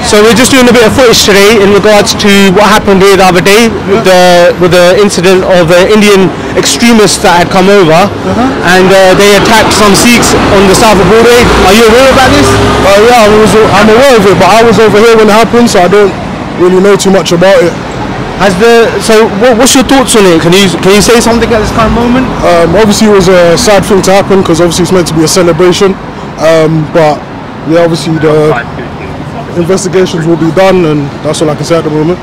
So we're just doing a bit of footage today in regards to what happened here the other day with the incident of Indian extremists that had come over and they attacked some Sikhs on the Southall border. Are you aware about this? Yeah, I'm aware of it, but I was over here when it happened, so I don't really know too much about it. What's your thoughts on it? Can you say something at this current moment? Obviously it was a sad thing to happen because obviously it's meant to be a celebration, but yeah, obviously the investigations will be done, and that's all I can say at the moment.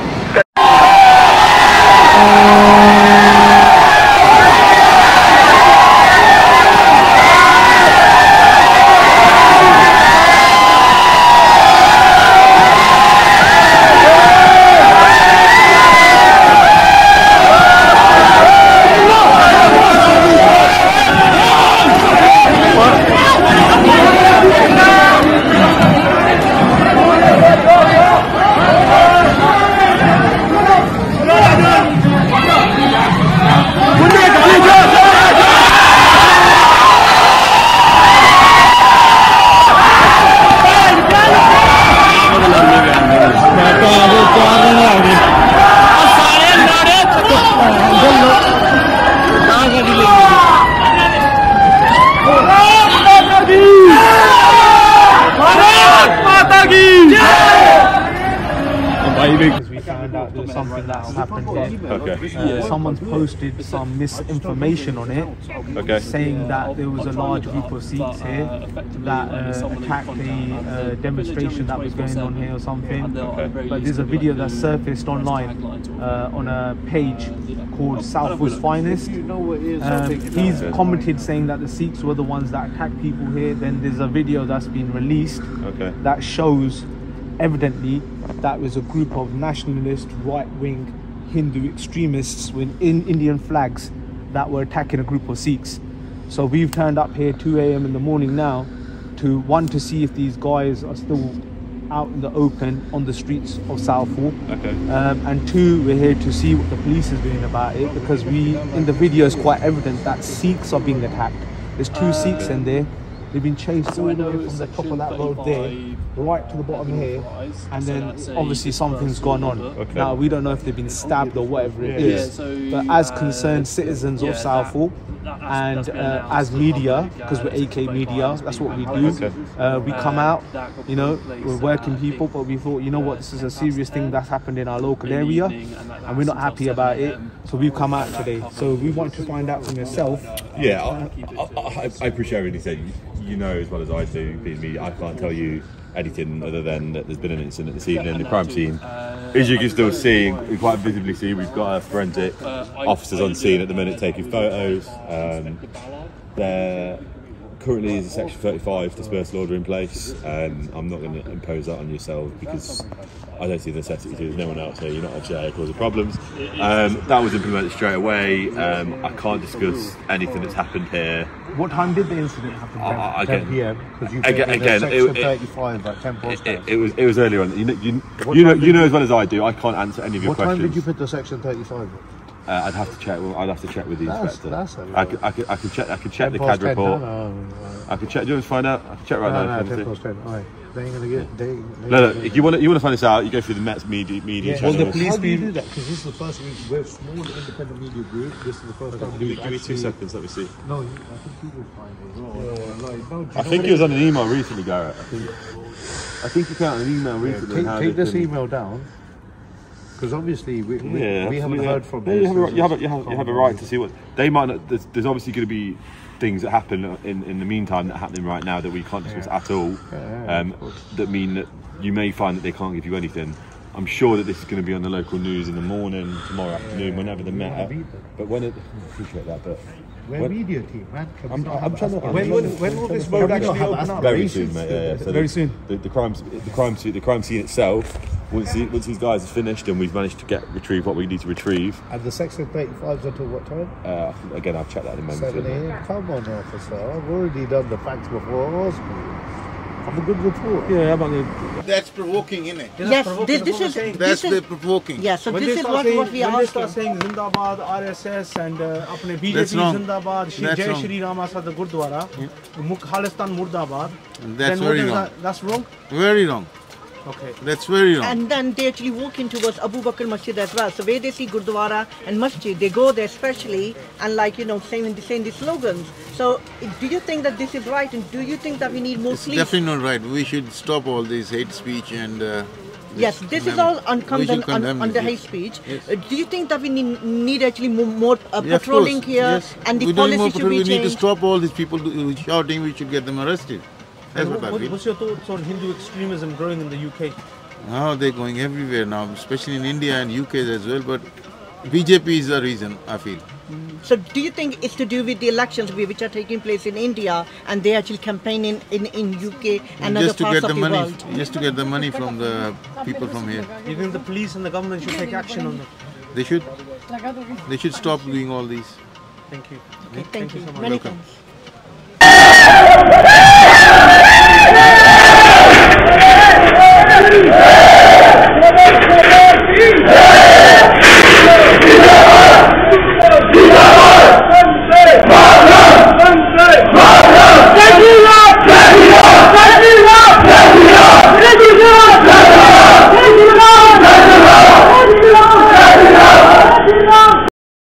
Because we found out there's something that's happened here. Okay. Someone's posted some misinformation on it, saying that there was a large group of Sikhs here that attacked the demonstration that was going on here or something. But there's a video that surfaced online on a page called Southall's Finest. He's commented saying that the Sikhs were the ones that attacked people here. Then there's a video that's been released that shows evidently that was a group of nationalist, right-wing Hindu extremists with Indian flags that were attacking a group of Sikhs. So we've turned up here 2 AM in the morning now to see if these guys are still out in the open on the streets of Southall. And two, we're here to see what the police is doing about it, because in the video it's quite evident that Sikhs are being attacked. There's 2 Sikhs in there. They've been chased all the way from the top of that road there, right to the bottom here, and then obviously something's gone on. Now we don't know if they've been stabbed or whatever it is, but as concerned citizens of Southall and as media, because we're AK media, that's what we do. We come out, you know, we're working people, but we thought, you know what, this is a serious thing that's happened in our local area and we're not happy about it, so we've come out today. So we want to find out from yourself. Yeah, I appreciate everything you said. You know as well as I do, being me, I can't tell you anything other than that there's been an incident this evening. The crime scene, as you can still see, we quite visibly see, we've got our forensic officers on scene at the minute taking photos. There currently is a section 35 dispersal order in place, and I'm not going to impose that on yourself because I don't see the necessity to. There's no one else here, you're not actually here causing problems. That was implemented straight away. I can't discuss anything that's happened here. What time did the incident happen? 10 PM. Because you again, section 35 at 10 past. It was earlier on. You know as well as I do. I can't answer any of your questions. What time did you put the section 35? I'd have to check. I'd have to check with the inspector. I could check. I could check the 10 CAD past 10, report. no. I could check. Do you want to find out? I can check right now. 10 past 10. All right. They ain't gonna get. No. If you want to find this out, you go through the Met's media channels. Well, the police do that because this is the first week. We're a small independent media group. This is the first time. Give me 2 seconds. Let me see. No, I think he will find it. I think it was on an email recently, Garrett. I think you found an email recently. Take this email down. Because obviously we haven't heard from you have a right to see what they might not. There's obviously going to be things that happen in the meantime that are happening right now that we can't discuss at all. That mean that you may find that they can't give you anything. I'm sure that this is going to be on the local news in the morning, tomorrow afternoon, whenever the Met. But when it, I appreciate that, but. We're media team, man. I'm trying to. When will this road actually open up? Very soon, mate. Yeah. So very soon. The crime scene itself. Once these guys are finished and we've managed to retrieve what we need to retrieve. And the section 35s until what time? Again, I'll check that in a moment. 7 AM. Come on, officer. I've already done the facts before. Have a good report. Yeah, about the. That's provoking, isn't it? Yes, this is. That's the provoking. Yeah, so this is what we are asking. When they start saying Zindabad, RSS and apne BJP Zindabad, Jai Shri Ram Asad Gurdwara, Khalistan Murdabad. That's very wrong. That's wrong? Very wrong. Okay. That's very wrong. And then they actually walk in towards Abu Bakr Masjid as well. So where they see Gurdwara and Masjid, they go there especially and like, you know, saying the slogans. So do you think that this is right? And do you think that we need more It's police? definitely not right. We should stop all this hate speech and Yes, this is all under hate speech. Yes. Do you think that we need actually more Yeah, of patrolling course, here yes. and the We're doing more policy should patrol. be We need to changed? stop all these people shouting. We should get them arrested. That's what I feel. What's your thoughts on Hindu extremism growing in the UK? Now they're going everywhere now, especially in India and UK as well. But BJP is the reason, I feel. So do you think it's to do with the elections which are taking place in India and they actually campaigning in UK and other Just to parts get of the the money, world? just to get the money from the people from here. Do you think the police and the government should take action on it? They should stop doing all these. Thank you. Okay, thank you. so much. Many Welcome. thanks.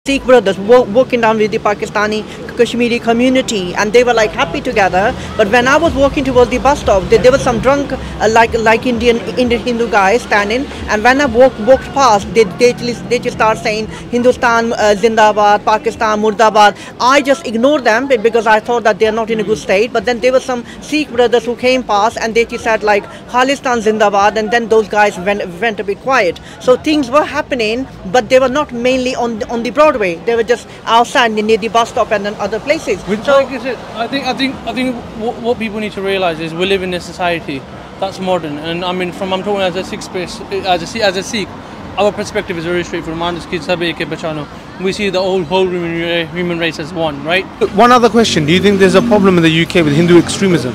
Sikh brothers walking down with the Pakistani Kashmiri community, and they were like happy together. But when I was walking towards the bus stop, there was some drunk like Indian Hindu guys standing. And when I walked past, they just start saying Hindustan Zindabad, Pakistan Murdabad. I just ignored them because I thought that they are not in a good state. But then there were some Sikh brothers who came past and they just said like Khalistan Zindabad, and then those guys went a bit quiet. So things were happening, but they were not mainly on the Broadway. They were just outside near the bus stop and then other places. So, like I said, I think what people need to realise is we live in a society that's modern, and I mean, I'm talking as a Sikh, our perspective is very straightforward. We see the whole human race as one, right? One other question: do you think there's a problem in the UK with Hindu extremism?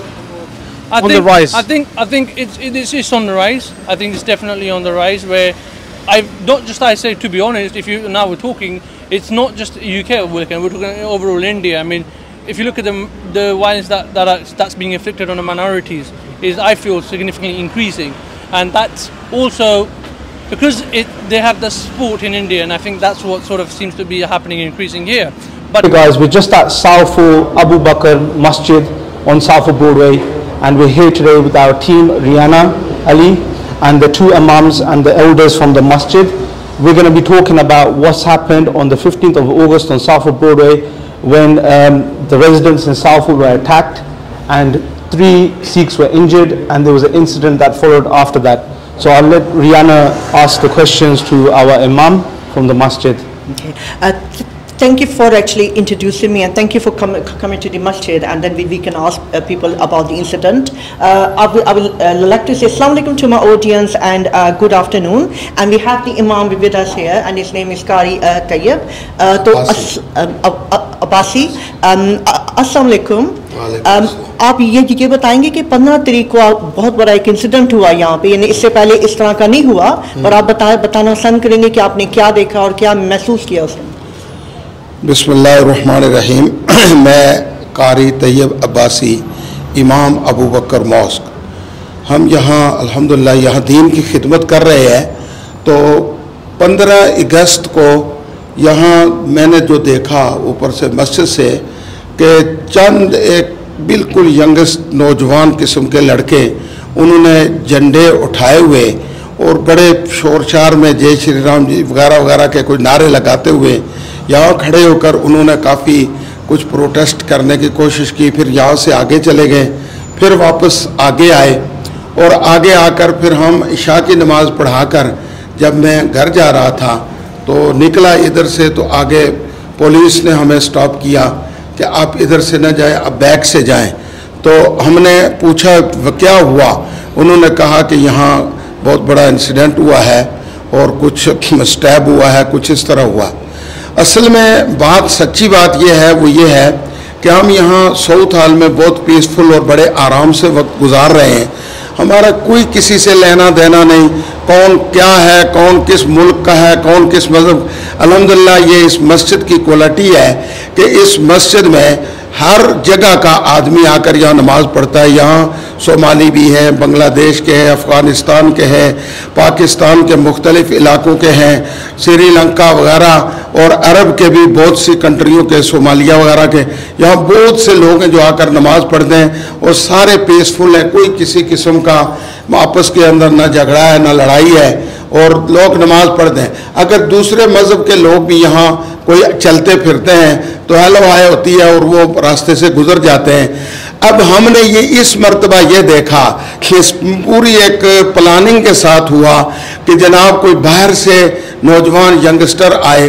The rise? I think it's on the rise. I think it's definitely on the rise. Where I say, to be honest, we're talking, it's not just UK we're talking overall India. I mean, if you look at the violence that's being inflicted on the minorities is, I feel, significantly increasing, and that's also because they have the support in India, and I think that's what sort of seems to be happening, increasing here. But Hey guys, we're just at Southall Abu Bakr Masjid on Southall Broadway, and we're here today with our team, Rehana Ali, and the two imams and the elders from the masjid. We're going to be talking about what's happened on the 15th of August on Southall Broadway when the residents in Southall were attacked and 3 Sikhs were injured, and there was an incident that followed after that. So I'll let Rehana ask the questions to our imam from the masjid. Okay. Thank you for actually introducing me, and thank you for coming to the masjid, and then we can ask people about the incident. I will like to say Assalamu alaikum to my audience and good afternoon. And we have the imam with us here, and his name is Qari Tayyib Abbasi. Assalamu alaikum. आप ये बताएंगे कि 15 तारीख को बहुत बड़ा एक incident हुआ यहाँ पे, यानी इससे पहले इस तरह का नहीं हुआ, और आप बताना पसंद करेंगे कि आपने क्या देखा और क्या महसूस किया उसमें? बिस्मिल्लाहिर्रहमानिर्रहीम। मैं कारी तैयब अब्बासी, इमाम अबू बकर मॉस्क। हम यहाँ अल्हम्दुलिल्लाह यहाँ दीन की खिदमत कर रहे हैं। तो 15 अगस्त को यहाँ मैंने जो देखा ऊपर से मस्जिद से कि चंद एक बिल्कुल यंगेस्ट नौजवान किस्म के लड़के, उन्होंने झंडे उठाए हुए और बड़े शोर शार में जय श्री राम जी वगैरह वगैरह के कुछ नारे लगाते हुए यहाँ खड़े होकर उन्होंने काफ़ी कुछ प्रोटेस्ट करने की कोशिश की। फिर यहाँ से आगे चले गए, फिर वापस आगे आए, और आगे आकर फिर हम इशा की नमाज़ पढ़ाकर जब मैं घर जा रहा था तो निकला इधर से, तो आगे पुलिस ने हमें स्टॉप किया कि आप इधर से न जाएं, आप बैक से जाएं। तो हमने पूछा क्या हुआ, उन्होंने कहा कि यहाँ बहुत बड़ा इंसिडेंट हुआ है और कुछ स्टैब हुआ है, कुछ इस तरह हुआ। असल में बात, सच्ची बात यह है, वो ये है कि हम यहाँ साउथ हॉल में बहुत पीसफुल और बड़े आराम से वक्त गुजार रहे हैं। हमारा कोई किसी से लेना देना नहीं, कौन क्या है, कौन किस मुल्क का है, कौन किस मज़हब। अल्हम्दुलिल्लाह ये इस मस्जिद की क्वालिटी है कि इस मस्जिद में हर जगह का आदमी आकर यहाँ नमाज पढ़ता है। यहाँ सोमाली भी हैं, बांग्लादेश के हैं, अफ़गानिस्तान के हैं, पाकिस्तान के मुख्तलिफ़ इलाकों के हैं, श्रीलंका वगैरह और अरब के भी बहुत सी कंट्रियों के, सोमालिया वगैरह के, यहाँ बहुत से लोग हैं जो आकर नमाज पढ़ते हैं और सारे पीसफुल हैं। कोई किसी किस्म का आपस के अंदर ना झगड़ा है ना लड़ाई है और लोग नमाज पढ़ते हैं। अगर दूसरे मज़हब के लोग भी यहाँ कोई चलते फिरते हैं तो हेलो हाय होती है और वो रास्ते से गुजर जाते हैं। अब हमने ये इस मर्तबा ये देखा कि पूरी एक प्लानिंग के साथ हुआ कि जनाब कोई बाहर से नौजवान यंगस्टर आए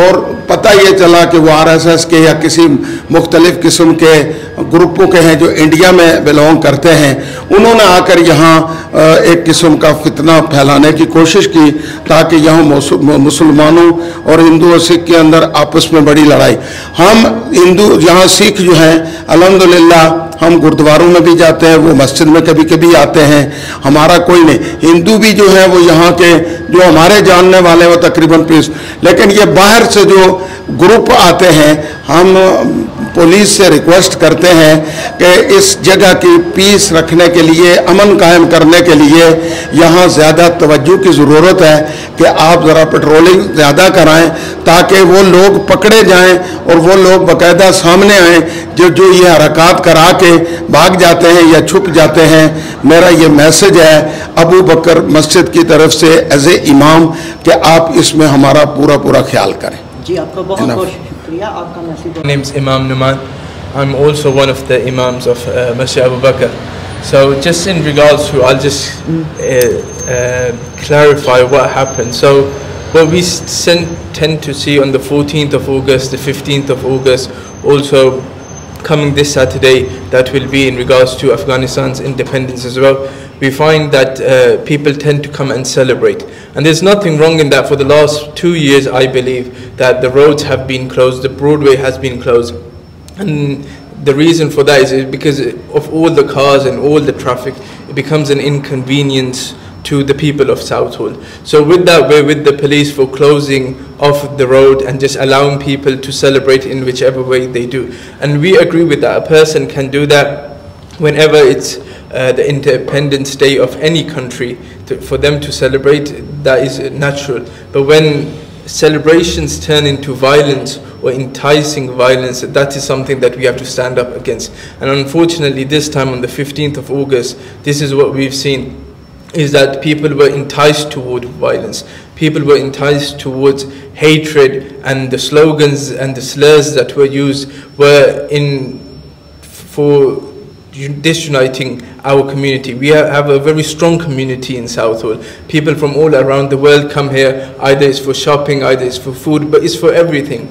और पता ये चला कि वो आरएसएस के या किसी मुख्तलिफ किस्म के ग्रुपों के हैं जो इंडिया में बिलोंग करते हैं। उन्होंने आकर यहाँ एक किस्म का फितना फैलाने की कोशिश की ताकि यहाँ मुसलमानों और हिंदू और सिख के अंदर आपस में बड़ी लड़ाई। हम हिंदू यहाँ सिख जो हैं अल्हम्दुलिल्लाह हम गुरुद्वारों में भी जाते हैं, वो मस्जिद में कभी कभी आते हैं, हमारा कोई नहीं। हिंदू भी जो है वो यहाँ के जो हमारे जानने वाले वो तकरीबन पीस, लेकिन ये बाहर से जो ग्रुप आते हैं हम पुलिस से रिक्वेस्ट करते हैं कि इस जगह की पीस रखने के लिए, अमन कायम करने के लिए यहाँ ज़्यादा तवज्जो की ज़रूरत है कि आप ज़रा पेट्रोलिंग ज़्यादा कराएं ताकि वो लोग पकड़े जाएं और वो लोग बाकायदा सामने आएँ जो ये हरकत करा के भाग जाते हैं या छुप जाते हैं। मेरा ये मैसेज है अबू बकर मस्जिद की तरफ से एज ए इमाम कि आप इसमें हमारा पूरा ख्याल करें। जी आपका बहुत बहुत शुक्रिया, आपका message. My name's Imam Numan. I'm also one of the imams of Masjid Abu Bakr. So just in regards to, I'll just clarify what happened. So what we tend to see on the 14th of August, the 15th of August, also coming this Saturday, that will be in regards to Afghanistan's independence as well. We find that people tend to come and celebrate. And there's nothing wrong in that. For the last 2 years, I believe that the roads have been closed, the Broadway has been closed. And the reason for that is because of all the cars and all the traffic, it becomes an inconvenience to the people of Southall. So with that, we're with the police for closing off the road and just allowing people to celebrate in whichever way they do. And we agree with that. A person can do that whenever it's the Independence Day of any country, for them to celebrate, that is natural. But when celebrations turn into violence or enticing violence, that is something that we have to stand up against. And unfortunately, this time on the 15th of August, this is what we've seen, is that people were enticed toward violence. People were enticed towards hatred, and the slogans and the slurs that were used were for disuniting our community. We have a very strong community in Southall. People from all around the world come here, either it's for shopping, either it's for food, but it's for everything.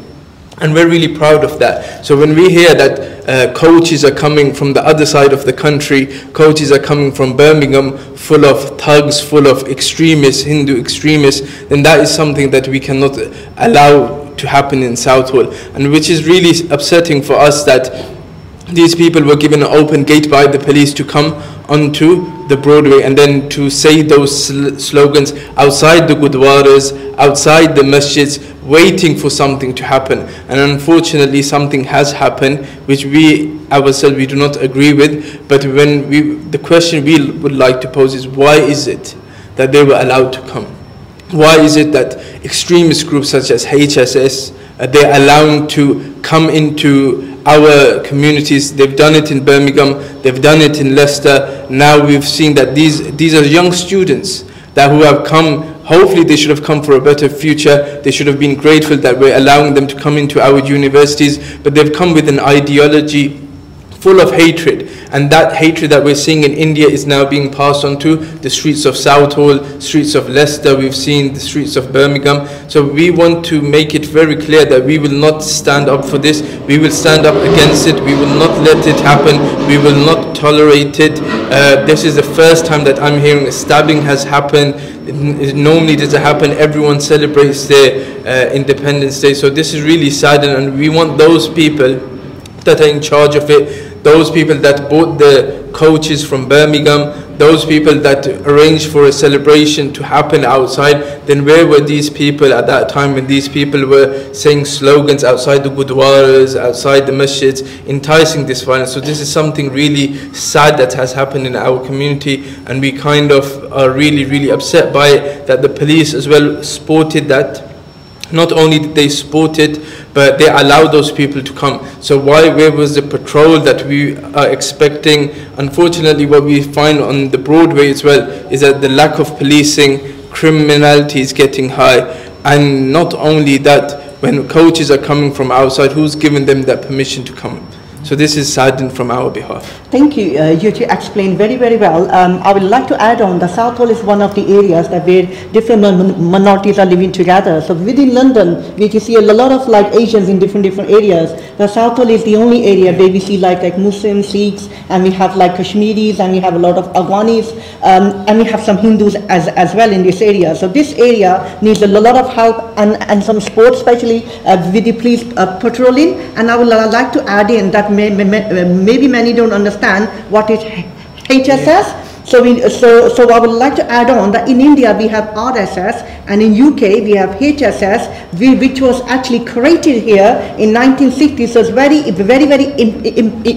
And we're really proud of that. So when we hear that coaches are coming from the other side of the country, coaches are coming from Birmingham, full of thugs, full of extremists, Hindu extremists, then that is something that we cannot allow to happen in Southall. And which is really upsetting for us, that these people were given an open gate by the police to come onto the Broadway and then to say those slogans outside the gurdwaras, outside the masjids, waiting for something to happen. And unfortunately, something has happened which we ourselves we do not agree with. But when the question we would like to pose is, why is it that they were allowed to come? Why is it that extremist groups such as HSS, they're allowing to come into our communities? They've done it in Birmingham, they've done it in Leicester. Now we've seen that these are young students that who have come. Hopefully they should have come for a better future. They should have been grateful that we're allowing them to come into our universities, but they've come with an ideology full of hatred, and that hatred that we're seeing in India is now being passed on to the streets of Southall, streets of Leicester, we've seen the streets of Birmingham. So we want to make it very clear that we will not stand up for this, we will stand up against it, we will not let it happen, we will not tolerate it. This is the first time that I'm hearing a stabbing has happened. It normally doesn't happen, everyone celebrates their Independence Day. So this is really sad, and we want those people that are in charge of it, those people that bought the coaches from Birmingham, those people that arranged for a celebration to happen outside, then where were these people at that time when these people were saying slogans outside the gurdwaras, outside the masjids, enticing this violence? So this is something really sad that has happened in our community, and we kind of are really, really upset by it, that the police as well supported that. Not only did they support it, but they allowed those people to come. So where was the patrol that we are expecting? Unfortunately, what we find on the Broadway as well is that the lack of policing, criminality is getting high. And not only that, when coaches are coming from outside, who's given them that permission to come? So this is saddened from our behalf. Thank you. You explained very, very well. I would like to add on that Southall is one of the areas that where different minorities are living together. So within London, we can see a lot of like Asians in different areas. The Southall is the only area where we see like Muslims, Sikhs, and we have like Kashmiris, and we have a lot of Afghanis, and we have some Hindus as well in this area. So this area needs a lot of help and some support, especially with the police patrolling. And I would like to add in that maybe many don't understand what is HSS. So I would like to add on that in India we have RSS, and in UK we have HSS, which was actually created here in 1960. So it's very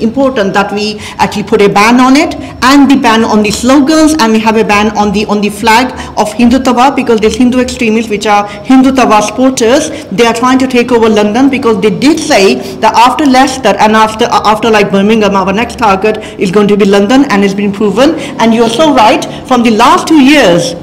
important that we actually put a ban on it, and the ban on the slogans, and we have a ban on the flag of Hindutva, because these Hindu extremists, which are Hindutva supporters, they are trying to take over London, because they did say that after Leicester and after like Birmingham, our next target is going to be London, and it's been proven. And you're so right, from the last 2 years,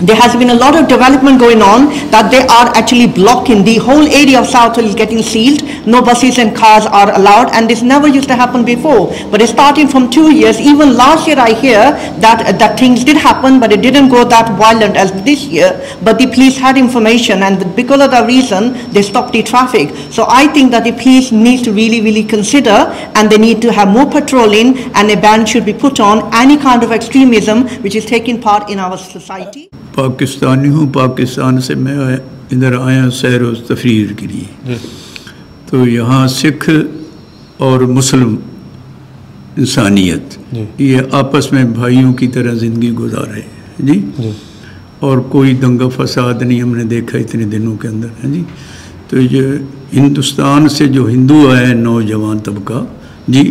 there has been a lot of development going on that they are actually blocking the whole area of Southall is getting sealed. No buses and cars are allowed, and this never used to happen before. But it's starting from 2 years. Even last year I hear that things did happen, but it didn't go that violent as this year. But the police had information, and because of that reason, they stopped the traffic. So I think that the police needs to really consider, and they need to have more patrolling, and a ban should be put on any kind of extremism which is taking part in our society. Pakistani हूँ, पाकिस्तान से मैं इधर आया सैर व तफरीर के लिए। तो यहाँ सिख और मुस्लिम इंसानियत ये आपस में भाइयों की तरह ज़िंदगी गुजार रहे हैं जी, और कोई दंगा फसाद नहीं हमने देखा इतने दिनों के अंदर है जी। तो ये हिंदुस्तान से जो हिंदू है नौजवान तबका जी,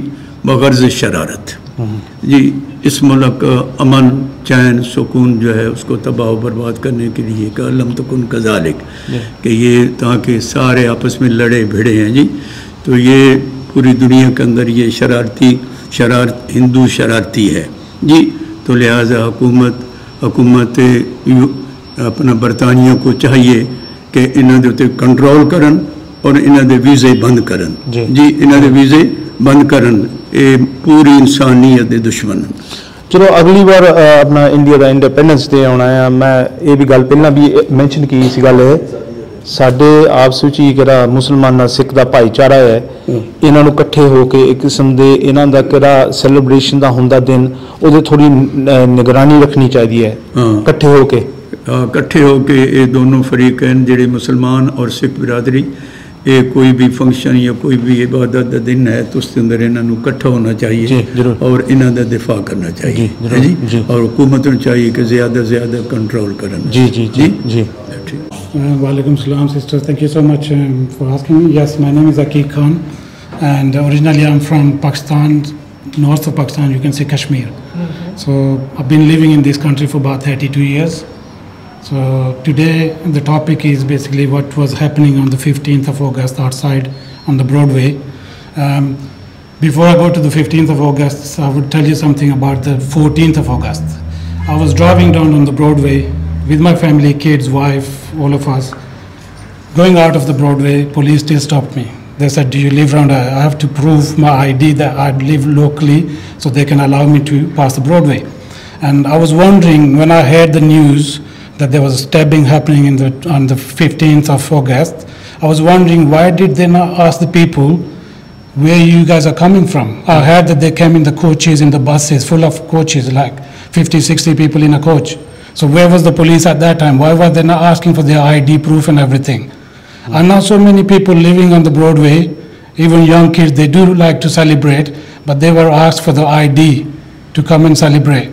बग़र्ज़ शरारत जी, इस मुल्क का अमन चैन सुकून जो है उसको तबाह बर्बाद करने के लिए का लम तकुन कज़ालिक कि ये ताकि सारे आपस में लड़े भिड़े हैं जी। तो ये पूरी दुनिया के अंदर ये शरारत हिंदू शरारती है जी। तो लिहाजा हुकूमत अपना बरतानिया को चाहिए कि इन्हों के उत्ते कंट्रोल करन और इन्हों के वीज़े बंद करन जी, इन्हों के वीज़े बंद करन, ये पूरी इंसानियत के दुश्मन। चलो अगली बार अपना इंडिया का इंडिपेंडेंस डे आना है, मैं ये भी गल पहला भी मैंशन की इस गल है, साडे आपस विच ही किहड़ा मुसलमान सिख का भाईचारा है, इन्हों इकट्ठे होकर एक किस्म के इन्हों का किहड़ा सैलीब्रेशन का हुंदा दिन उहदे थोड़ी निगरानी रखनी चाहिए है, इकट्ठे होके ये दोनों फरीक हैं जिहड़े मुसलमान और सिख बिरादरी, ये कोई भी फंक्शन या कोई भी इबादत का दिन है तो उसके अंदर इन्हों इकट्ठा होना चाहिए और इन्हों का दिफा करना चाहिए जी, और हुकूमत को चाहिए कि ज़्यादा से ज़्यादा कंट्रोल करना। जी जी जी जी। Walaikum salam, sisters. Thank you so much for asking me. Yes, my name is Akib Khan, and originally I'm from Pakistan, north of Pakistan, you can say Kashmir. So I've been living in this country for about 32 years. So today the topic is basically what was happening on the 15th of August outside on the Broadway. Before I go to the 15th of August, I would tell you something about the 14th of August. I was driving down on the Broadway with my family, kids, wife, all of us. Going out of the Broadway, police still stopped me. They said, do you live around? I have to prove my ID that I live locally so they can allow me to pass the Broadway. And I was wondering when I heard the news that there was a stabbing happening on the 15th of August, I was wondering why did they not ask the people where you guys are coming from? I heard that they came in the coaches, in the buses, full of coaches, like 50, 60 people in a coach. So where was the police at that time? Why were they not asking for their ID proof and everything? I know so many people living on the Broadway, even young kids, they do like to celebrate, but they were asked for the ID to come and celebrate.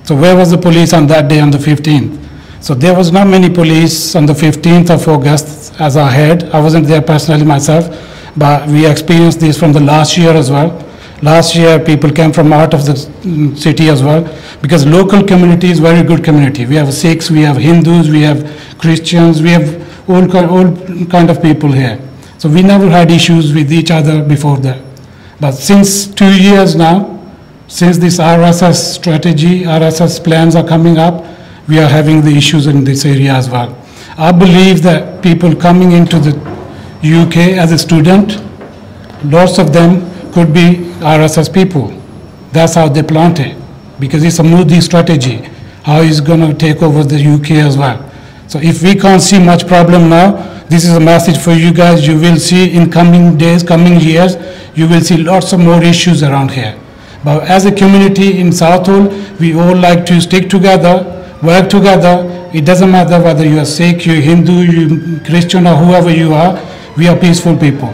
So where was the police on that day on the 15th? So there was not many police on the 15th of August as I heard. I wasn't there personally myself, but we experienced this from the last year as well. Last year people came from out of the city as well, because local community is very good community. We have Sikhs, we have Hindus, we have Christians, we have all kind of people here. So we never had issues with each other before that. But since 2 years now, since this RSS strategy, RSS plans are coming up, we are having the issues in this area as well. I believe that people coming into the UK as a student, lots of them could be RSS people. That's how they plant it, because it's a Modi strategy, how he's going to take over the UK as well. So if we can't see much problem now, this is a message for you guys. You will see in coming days, coming years, you will see lots of more issues around here. But as a community in Southall, we all like to stick together, work together. It doesn't matter whether you are Sikh, you're Hindu, you're Christian, or whoever you are. We are peaceful people.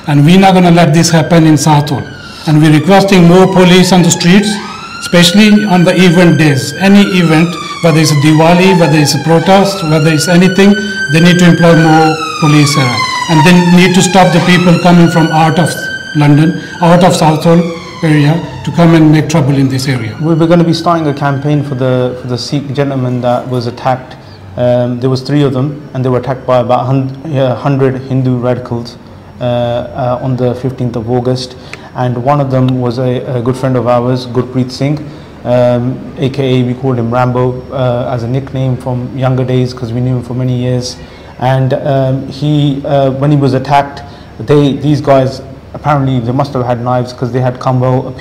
And we're not going to let this happen in Southall. And we're requesting more police on the streets, especially on the event days. Any event, whether it's a Diwali, whether it's a protest, whether it's anything, they need to employ more police around. And they need to stop the people coming from out of London, out of Southall area, to come and make trouble in this area. We're going to be starting a campaign for the Sikh gentleman that was attacked. There was 3 of them, and they were attacked by about 100 Hindu radicals on the 15th of August. And one of them was a good friend of ours, Gurpreet Singh, aka we called him Rambo as a nickname from younger days, because we knew him for many years. And when he was attacked, these guys, apparently they must have had knives, because they had come well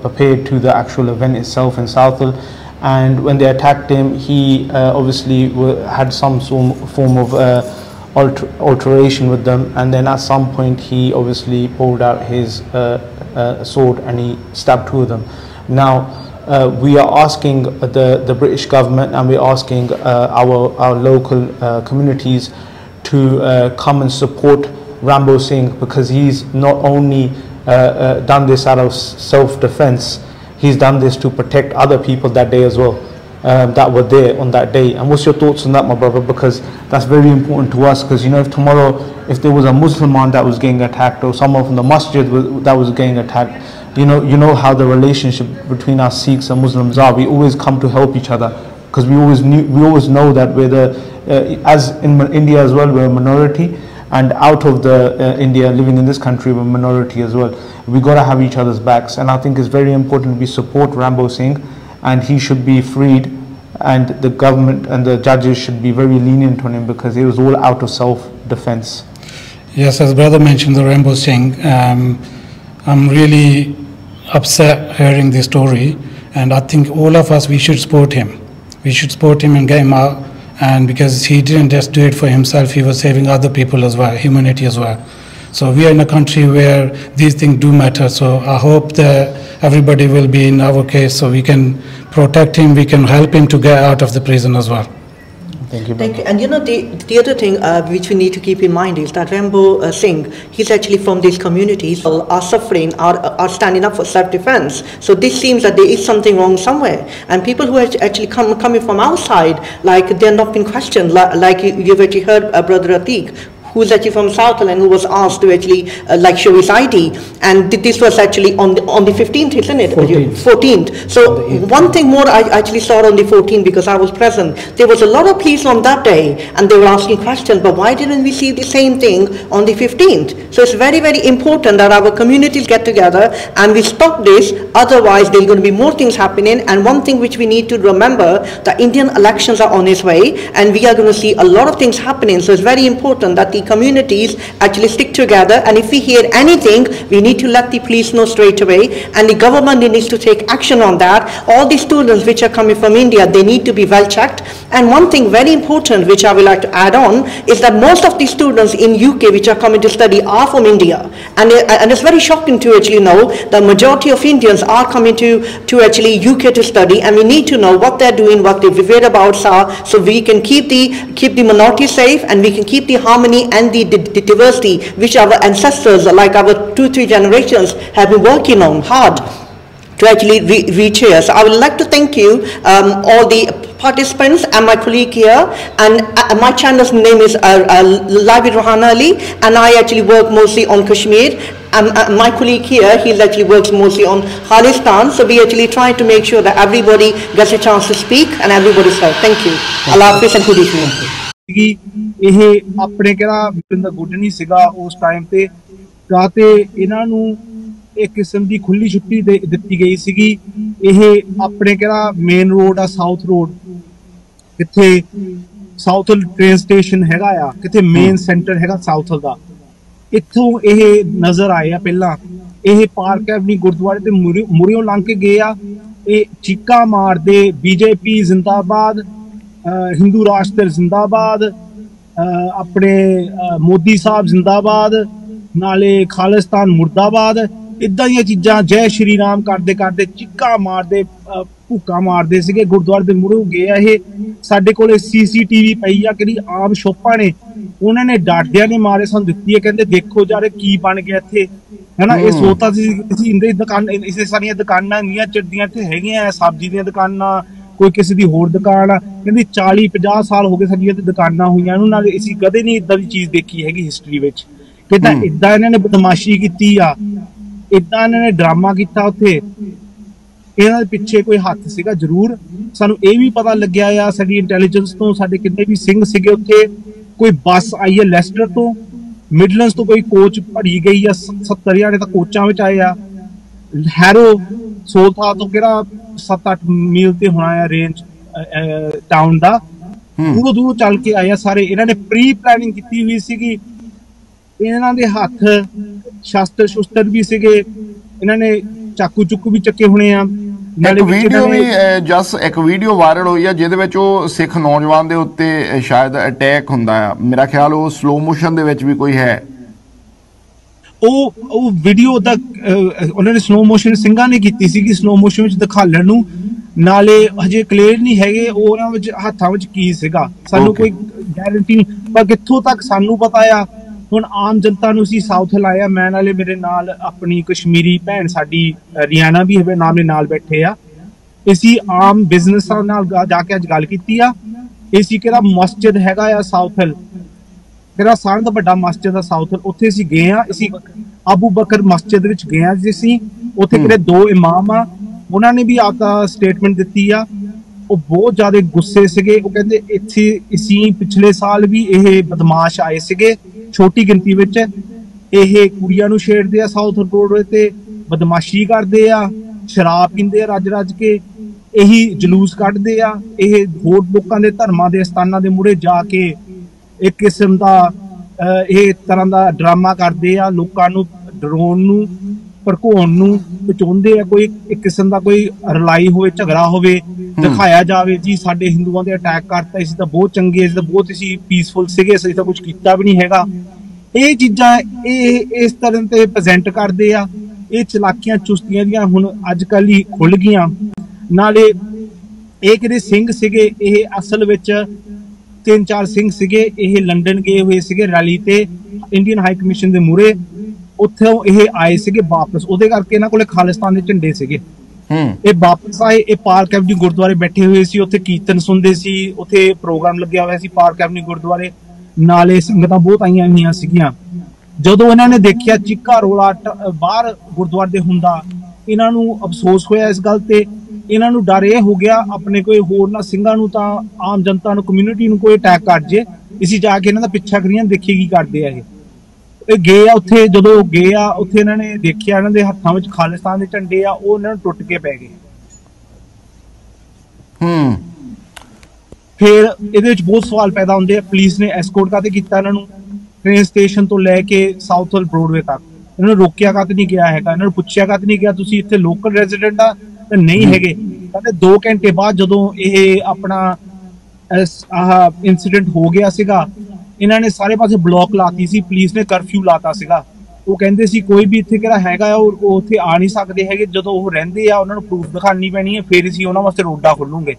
prepared to the actual event itself in Southall. And when they attacked him, he obviously had some form of alteration with them, and then at some point he obviously pulled out his sword and he stabbed 2 of them. Now we are asking the British government, and we're asking our local communities to come and support Rambo Singh, because he's not only done this out of self-defense, he's done this to protect other people that day as well, that were there on that day. And what's your thoughts on that, my brother? Because that's very important to us, because you know, if tomorrow, if there was a Muslim that was getting attacked, or someone from the masjid that was getting attacked, you know how the relationship between us Sikhs and Muslims are. We always come to help each other, because we always know that we're as in India as well, we're a minority, and out of the India, living in this country, we're a minority as well. We got to have each other's backs, and I think it's very important we support Rambo Singh, and he should be freed, and the government and the judges should be very lenient on him, because it was all out of self-defense. Yes, as brother mentioned, the Rambo Singh, I'm really upset hearing this story, and I think all of us, we should support him. We should support him and get him out, and because he didn't just do it for himself, he was saving other people as well, humanity as well. So we are in a country where these things do matter. So I hope that everybody will be in our case, so we can protect him, we can help him to get out of the prison as well. Thank you. Thank you. And you know, the other thing which we need to keep in mind is that Rambo Singh, he's actually from these communities, are suffering, are standing up for self-defense. So this seems that there is something wrong somewhere. And people who are actually coming from outside, like they're not being questioned, like you've actually heard Brother Atiq, who's actually from Southall and who was asked to actually show his ID. And this was actually on the 15th, isn't it? 14th. So one thing more I actually saw on the 14th, because I was present. There was a lot of police on that day, and they were asking questions, but why didn't we see the same thing on the 15th? So it's very, very important that our communities get together and we stop this. Otherwise, there's going to be more things happening. And one thing which we need to remember, the Indian elections are on its way, and we are going to see a lot of things happening. So it's very important that the communities actually stick together, and if we hear anything, we need to let the police know straight away, and the government needs to take action on that. All the students which are coming from India, they need to be well checked. And one thing very important which I would like to add on is that most of the students in UK which are coming to study are from India, and it's very shocking to actually know the majority of Indians are coming to actually UK to study, and we need to know what they're doing, what their whereabouts are, so we can keep the minority safe, and we can keep the harmony and the diversity which our ancestors, like our 2-3 generations, have been working on hard. to actually reach here. So I would like to thank you, all the participants and my colleague here. And my channel's name is Live with Rehana Ali, and I actually work mostly on Kashmir. My colleague here, he actually works mostly on Khalistan. So we actually try to make sure that everybody gets a chance to speak and everybody's heard. Thank you. Allah Hafiz and good evening. ਇਹ ਆਪਣੇ ਕਿਹੜਾ ਦਾ good ਨਹੀਂ ਸੀਗਾ ਉਸ time ਤੇ ਜਾਂ ਤੇ ਇਹਨਾਂ ਨੂੰ ਇੱਕ ਕਿਸਮ ਦੀ ਖੁੱਲੀ ਛੁੱਟੀ ਦਿੱਤੀ ਗਈ ਸੀਗੀ। ਇਹ ਆਪਣੇ ਕਿਹੜਾ ਮੇਨ ਰੋਡ ਆ ਸਾਊਥ ਰੋਡ, ਕਿੱਥੇ ਸਾਊਥਲ ਟ੍ਰੇਨ ਸਟੇਸ਼ਨ ਹੈਗਾ ਆ, ਕਿੱਥੇ ਮੇਨ ਸੈਂਟਰ ਹੈਗਾ ਸਾਊਥਲ ਦਾ, ਇੱਥੋਂ ਇਹ ਨਜ਼ਰ ਆਏ ਆ। ਪਹਿਲਾਂ ਇਹ ਪਾਰਕ ਐਵਨੀ ਗੁਰਦੁਆਰੇ ਤੇ ਮੁਰਿਓਂ ਲੰਘ ਕੇ ਗਏ ਆ। ਇਹ ਚੀਕਾਂ ਮਾਰਦੇ BJP ਜ਼ਿੰਦਾਬਾਦ, ਹਿੰਦੂ ਰਾਸ਼ਟਰ ਜ਼ਿੰਦਾਬਾਦ, ਆਪਣੇ ਮੋਦੀ ਸਾਹਿਬ ਜ਼ਿੰਦਾਬਾਦ, ਨਾਲੇ ਖਾਲਿਸਤਾਨ ਮੁਰਦਾਬਾਦ, ਇਦਾਂ ਦੀਆਂ ਚੀਜ਼ਾਂ ਜੈ ਸ਼੍ਰੀ ਰਾਮ ਕਰਦੇ ਕਰਦੇ ਚੀਕਾਂ ਮਾਰਦੇ ਭੂਕਾਂ ਮਾਰਦੇ ਸੀਗੇ। ਗੁਰਦੁਆਰੇ ਦੇ ਮੂਹਰੇ ਗਏ ਆ। ਇਹ ਸਾਡੇ ਕੋਲ CCTV ਪਈ ਆ, ਕਿਹੜੀ ਆਮ ਸ਼ੋਪਾਂ ਨੇ ਉਹਨਾਂ ਨੇ ਡਾਟਿਆਂ ਨੇ ਮਾਰੇ ਸਾਨੂੰ ਦਿੱਤੀ ਹੈ। ਕਹਿੰਦੇ ਦੇਖੋ ਯਾਰ ਕੀ ਬਣ ਗਿਆ ਇੱਥੇ, ਹੈਨਾ। ਇਹ ਸੋਚਤਾ ਸੀ ਇੰਦੇ ਦੁਕਾਨ ਇਸੇ ਸਾਰੀਆਂ ਦੁਕਾਨਾਂ ਇੰਨੀਆਂ ਚੱਡੀਆਂ ਇੱਥੇ ਹੈਗੀਆਂ, ਸਬਜ਼ੀ ਦੀਆਂ ਦੁਕਾਨਾਂ, ਕੋਈ ਕਿਸੇ ਦੀ ਹੋਰ ਦੁਕਾਨ ਆ। ਕਹਿੰਦੀ 40-50 ਸਾਲ ਹੋ ਗਏ ਸਾਡੀਆਂ ਤੇ ਦੁਕਾਨਾਂ ਹੋਈਆਂ ਨੂੰ, ਨਾਲ ਅਸੀਂ ਕਦੇ ਨਹੀਂ ਇਦਾਂ ਦੀ ਚੀਜ਼ ਦੇਖੀ ਹੈਗੀ ਹਿਸਟਰੀ ਵਿੱਚ। ਕਹਿੰਦਾ ਇਦਾਂ ਇਹਨਾਂ ਨੇ ਬਦਮਾਸ਼ੀ ਕੀਤੀ ਆ, ਇਦਾਂ ਇਹਨਾਂ ਨੇ ਡਰਾਮਾ ਕੀਤਾ। ਉੱਥੇ ਇਹਨਾਂ ਦੇ ਪਿੱਛੇ ਕੋਈ ਹੱਥ ਸੀਗਾ ਜ਼ਰੂਰ। ਸਾਨੂੰ ਇਹ ਵੀ ਪਤਾ ਲੱਗਿਆ ਆ ਸਾਡੀ ਇੰਟੈਲੀਜੈਂਸ ਤੋਂ, ਸਾਡੇ ਕਿੰਨੇ ਵੀ ਸਿੰਘ ਸੀਗੇ ਉੱਥੇ। ਕੋਈ ਬੱਸ ਆਈ ਹੈ ਲੈਸਟਰ ਤੋਂ, ਮਿਡਲੈਂਡਸ ਤੋਂ ਕੋਈ ਕੋਚ ਭਰੀ ਗਈ ਆ, 70 ਜਾਣੇ ਤਾਂ ਕੋਚਾਂ ਵਿੱਚ ਆਏ ਆ। ਹੈਰੋ ਸੋਲਥਾ ਤੋਂ ਕਿਹੜਾ 7-8 ਮੀਲ ਤੇ ਹੋਣਾ ਆ ਰੇਂਜ ਟਾਊਨ ਦਾ, ਦੂਰੋਂ ਦੂਰੋਂ ਚੱਲ ਕੇ ਆਏ ਆ ਸਾਰੇ। ਇਹਨਾਂ ਨੇ ਪ੍ਰੀ ਪਲੈਨਿੰਗ ਕੀਤੀ ਹੋਈ ਸੀਗੀ। ਇਹਨਾਂ ਦੇ ਹੱਥ ਸ਼ਸਤਰ ਸ਼ੁਸਤਰ ਵੀ ਸੀਗੇ, ਇਹਨਾਂ ਨੇ ਚਾਕੂ ਚੁੱਕੂ ਵੀ ਚੱਕੇ ਹੋਣੇ ਆ। ਇੱਕ ਵੀਡੀਓ ਵੀ ਜਸ ਇੱਕ ਵੀਡੀਓ ਵਾਇਰਲ ਹੋਈ ਆ ਜਿਹਦੇ ਵਿੱਚ ਉਹ ਸਿੱਖ ਨੌਜਵਾਨ ਦੇ ਉੱਤੇ ਸ਼ਾਇਦ ਅਟੈਕ ਹੁੰਦਾ ਆ। ਮੇਰਾ ਖਿਆਲ ਉਹ ਸਲੋ ਮੋਸ਼ਨ ਦੇ ਵਿੱਚ ਵੀ ਕੋਈ ਹੈ। ਉਹ ਵੀਡੀਓ ਦਾ ਉਹਨਾਂ ਨੇ ਸਲੋ ਮੋਸ਼ਨ ਸਿੰਘਾਂ ਨੇ ਕੀਤੀ ਸੀਗੀ, ਸਲੋ ਮੋਸ਼ਨ ਵਿੱਚ ਦਿਖਾਲਣ ਨੂੰ। ਨਾਲੇ ਹਜੇ ਕਲੀਅਰ ਨਹੀਂ ਹੈਗੇ ਉਹਨਾਂ ਵਿੱਚ ਹੱਥਾਂ ਵਿੱਚ ਕੀ ਸੀਗਾ, ਸਾਨੂੰ ਕੋਈ ਗਾਰੰਟੀ ਨਹੀਂ। ਪਰ ਕਿੱਥੋਂ ਤੱਕ ਸਾਨੂੰ ਪਤਾ ਆ, ਹੁਣ ਆਮ ਜਨਤਾ ਨੂੰ ਅਸੀਂ ਸਾਊਥ ਲਾਇਆ। ਮੈਂ ਨਾਲੇ ਮੇਰੇ ਨਾਲ ਆਪਣੀ ਕਸ਼ਮੀਰੀ ਭੈਣ ਸਾਡੀ ਰਿਆਨਾ ਵੀ ਹੈ ਨਾਮ ਦੇ ਨਾਲ ਬੈਠੇ ਆ। ਅਸੀਂ ਆਮ ਬਿਜ਼ਨਸਾਂ ਨਾਲ ਜਾ ਕੇ ਅੱਜ ਗੱਲ ਕੀਤੀ ਆ। ਅਸੀਂ ਕਿਹੜਾ ਮਸਜਿਦ ਹੈਗਾ ਆ ਸਾਊਥਲ, ਕਿਹੜਾ ਸਾਰਿਆਂ ਦਾ ਵੱਡਾ ਮਸਜਿਦ ਆ ਸਾਊਥਲ, ਉੱਥੇ ਅਸੀਂ ਗਏ ਆ। ਅਸੀਂ ਅਬੂ ਬਕਰ ਮਸਜਿਦ ਵਿੱਚ ਗਏ ਆ। ਅਸੀਂ ਉੱਥੇ ਕਿਹੜੇ 2 ਇਮਾਮ ਆ, ਉਹਨਾਂ ਨੇ ਵੀ ਆਪਦਾ ਸਟੇਟਮੈਂਟ ਦਿੱਤੀ ਆ। ਉਹ ਬਹੁਤ ਜ਼ਿਆਦਾ ਗੁੱਸੇ ਸੀਗੇ। ਉਹ ਕਹਿੰਦੇ ਇੱਥੇ ਅਸੀਂ ਪਿਛਲੇ ਸਾਲ ਵੀ ਇਹ ਬਦਮਾਸ਼ ਆਏ ਸੀਗੇ ਛੋਟੀ ਗਿਣਤੀ ਵਿੱਚ। ਇਹ ਕੁੜੀਆਂ ਨੂੰ ਛੇੜਦੇ ਆ ਸਾਊਥ ਰੋਡ ਤੇ, ਬਦਮਾਸ਼ੀ ਕਰਦੇ ਆ, ਸ਼ਰਾਬ ਪੀਂਦੇ ਆ ਰੱਜ ਰੱਜ ਕੇ, ਇਹੀ ਜਲੂਸ ਕੱਢਦੇ ਆ। ਇਹ ਹੋਰ ਲੋਕਾਂ ਦੇ ਧਰਮਾਂ ਦੇ ਸਥਾਨਾਂ ਦੇ ਮੂਹਰੇ ਜਾ ਕੇ ਇੱਕ ਕਿਸਮ ਦਾ ਇਹ ਤਰ੍ਹਾਂ ਦਾ ਡਰਾਮਾ ਕਰਦੇ ਆ, ਲੋਕਾਂ ਨੂੰ ਡਰਾਉਣ ਨੂੰ, ਭੜਕਾਉਣ ਨੂੰ ਚਾਹੁੰਦੇ ਆ। ਕੋਈ ਇੱਕ ਕਿਸਮ ਦਾ ਕੋਈ ਰਲਾਈ ਹੋਵੇ, ਝਗੜਾ ਹੋਵੇ, ਦਿਖਾਇਆ ਜਾਵੇ ਜੀ ਸਾਡੇ ਹਿੰਦੂਆਂ ਦੇ ਅਟੈਕ ਕਰਤਾ, ਅਸੀਂ ਤਾਂ ਬਹੁਤ ਚੰਗੇ, ਅਸੀਂ ਤਾਂ ਬਹੁਤ ਅਸੀਂ ਪੀਸਫੁਲ ਸੀਗੇ, ਅਸੀਂ ਤਾਂ ਕੁਝ ਕੀਤਾ ਵੀ ਨਹੀਂ ਹੈਗਾ। ਇਹ ਚੀਜ਼ਾਂ ਇਹ ਇਸ ਤਰ੍ਹਾਂ ਤੇ ਪ੍ਰੈਜ਼ੈਂਟ ਕਰਦੇ ਆ। ਇਹ ਚਲਾਕੀਆਂ ਚੁਸਤੀਆਂ ਦੀਆਂ ਹੁਣ ਅੱਜ ਕੱਲ੍ਹ ਹੀ ਖੁੱਲ ਗਈਆਂ। ਨਾਲੇ ਇਹ ਕਿਹੜੇ ਸਿੰਘ ਸੀਗੇ, ਇਹ ਅਸਲ ਵਿੱਚ 3-4 ਸਿੰਘ ਸੀਗੇ। ਇਹ ਲੰਡਨ ਗਏ ਹੋਏ ਸੀਗੇ ਰੈਲੀ ਤੇ ਇੰਡੀਅਨ ਹਾਈ ਕਮਿਸ਼ਨ ਦੇ ਮੂਹਰੇ, ਉੱਥੋਂ ਇਹ ਆਏ ਸੀਗੇ ਵਾਪਸ। ਉਹਦੇ ਕਰਕੇ ਇਹਨਾਂ ਕੋਲੇ ਖਾਲਿਸਤਾਨ ਦੇ ਝੰਡੇ ਸੀਗੇ। ਇਹ ਵਾਪਸ ਆਏ, ਇਹ ਪਾਰਕ ਐਵਨੀ ਗੁਰਦੁਆਰੇ ਬੈਠੇ ਹੋਏ ਸੀ, ਉੱਥੇ ਕੀਰਤਨ ਸੁਣਦੇ ਸੀ, ਉੱਥੇ ਪ੍ਰੋਗਰਾਮ ਲੱਗਿਆ ਹੋਇਆ ਸੀ ਪਾਰਕ ਐਵਨੀ ਗੁਰਦੁਆਰੇ। ਨਾਲੇ ਸੰਗਤਾਂ ਬਹੁਤ ਆਈਆਂ ਹੋਈਆਂ ਸੀਗੀਆਂ। ਜਦੋਂ ਇਹਨਾਂ ਨੇ ਦੇਖਿਆ ਚੀਕਾ ਰੋਲਾ ਬਾਹਰ ਗੁਰਦੁਆਰੇ ਦੇ ਹੁੰਦਾ, ਇਹਨਾਂ ਨੂੰ ਅਫਸੋਸ ਹੋਇਆ ਇਸ ਗੱਲ ਤੇ। ਇਹਨਾਂ ਨੂੰ ਡਰ ਇਹ ਹੋ ਗਿਆ ਆਪਣੇ ਕੋਈ ਹੋਰ ਨਾ ਸਿੰਘਾਂ ਨੂੰ ਤਾਂ ਆਮ ਜਨਤਾ ਨੂੰ, ਕਮਿਊਨਿਟੀ ਨੂੰ ਕੋਈ ਅਟੈਕ ਕਰ ਜੇ, ਅਸੀਂ ਜਾ ਕੇ ਇਹਨਾਂ ਦਾ ਪਿੱਛਾ ਕਰੀਏ, ਦੇਖੀਏ ਕੀ ਕਰਦੇ ਆ। ਇਹ ਗਏ ਆ ਉੱਥੇ, ਜਦੋਂ ਗਏ ਆ ਉੱਥੇ ਇਹਨਾਂ ਨੇ ਦੇਖਿਆ ਇਹਨਾਂ ਦੇ ਹੱਥਾਂ ਵਿੱਚ ਖਾਲਿਸਤਾਨ ਦੇ ਝੰਡੇ ਆ, ਉਹ ਇਹਨਾਂ ਨੂੰ ਟੁੱਟ ਕੇ ਪੈ ਗਏ। ਫਿਰ ਇਹਦੇ ਵਿੱਚ ਬਹੁਤ ਸਵਾਲ ਪੈਦਾ ਹੁੰਦੇ ਆ। ਪੁਲਿਸ ਨੇ ਐਸਕੋਰਟ ਕਾਹਤੇ ਕੀਤਾ ਇਹਨਾਂ ਨੂੰ, ਟ੍ਰੇਨ ਸਟੇਸ਼ਨ ਤੋਂ ਲੈ ਕੇ ਸਾਊਥਲ ਬਰੋਡਵੇ ਤੱਕ ਇਹਨਾਂ ਨੂੰ ਰੋਕਿਆ ਕਾਹਤੇ ਨਹੀਂ ਗਿਆ ਹੈਗਾ, ਇਹਨਾਂ ਨੂੰ ਪੁੱਛਿਆ ਕਾਹਤੇ ਨਹੀਂ ਗਿਆ ਤੁਸੀਂ ਇੱਥੇ ਲੋਕਲ ਰੈਜ਼ੀਡੈਂਟ ਆ ਤੇ ਨਹੀਂ ਹੈਗੇ। ਕਹਿੰਦੇ 2 ਘੰਟੇ ਬਾਅਦ ਜਦੋਂ ਇਹ ਆਪਣਾ ਆਹ ਇਨਸੀਡੈਂਟ ਹੋ ਗਿਆ ਸੀਗਾ, ਇਹਨਾਂ ਨੇ ਸਾਰੇ ਪਾਸੇ ਬਲੌਕ ਲਾਤੀ ਸੀ, ਪੁਲਿਸ ਨੇ ਕਰਫਿਊ ਲਾਤਾ ਸੀਗਾ। ਉਹ ਕਹਿੰਦੇ ਸੀ ਕੋਈ ਵੀ ਇੱਥੇ ਕਿਹੜਾ ਹੈਗਾ ਉਹ ਉੱਥੇ ਆ ਨਹੀਂ ਸਕਦੇ ਹੈਗੇ। ਜਦੋਂ ਉਹ ਰਹਿੰਦੇ ਆ ਉਹਨਾਂ ਨੂੰ ਪ੍ਰੂਫ ਦਿਖਾਣੀ ਪੈਣੀ ਹੈ, ਫਿਰ ਅਸੀਂ ਉਹਨਾਂ ਵਾਸਤੇ ਰੋਡਾ ਖੋਲੂਗੇ।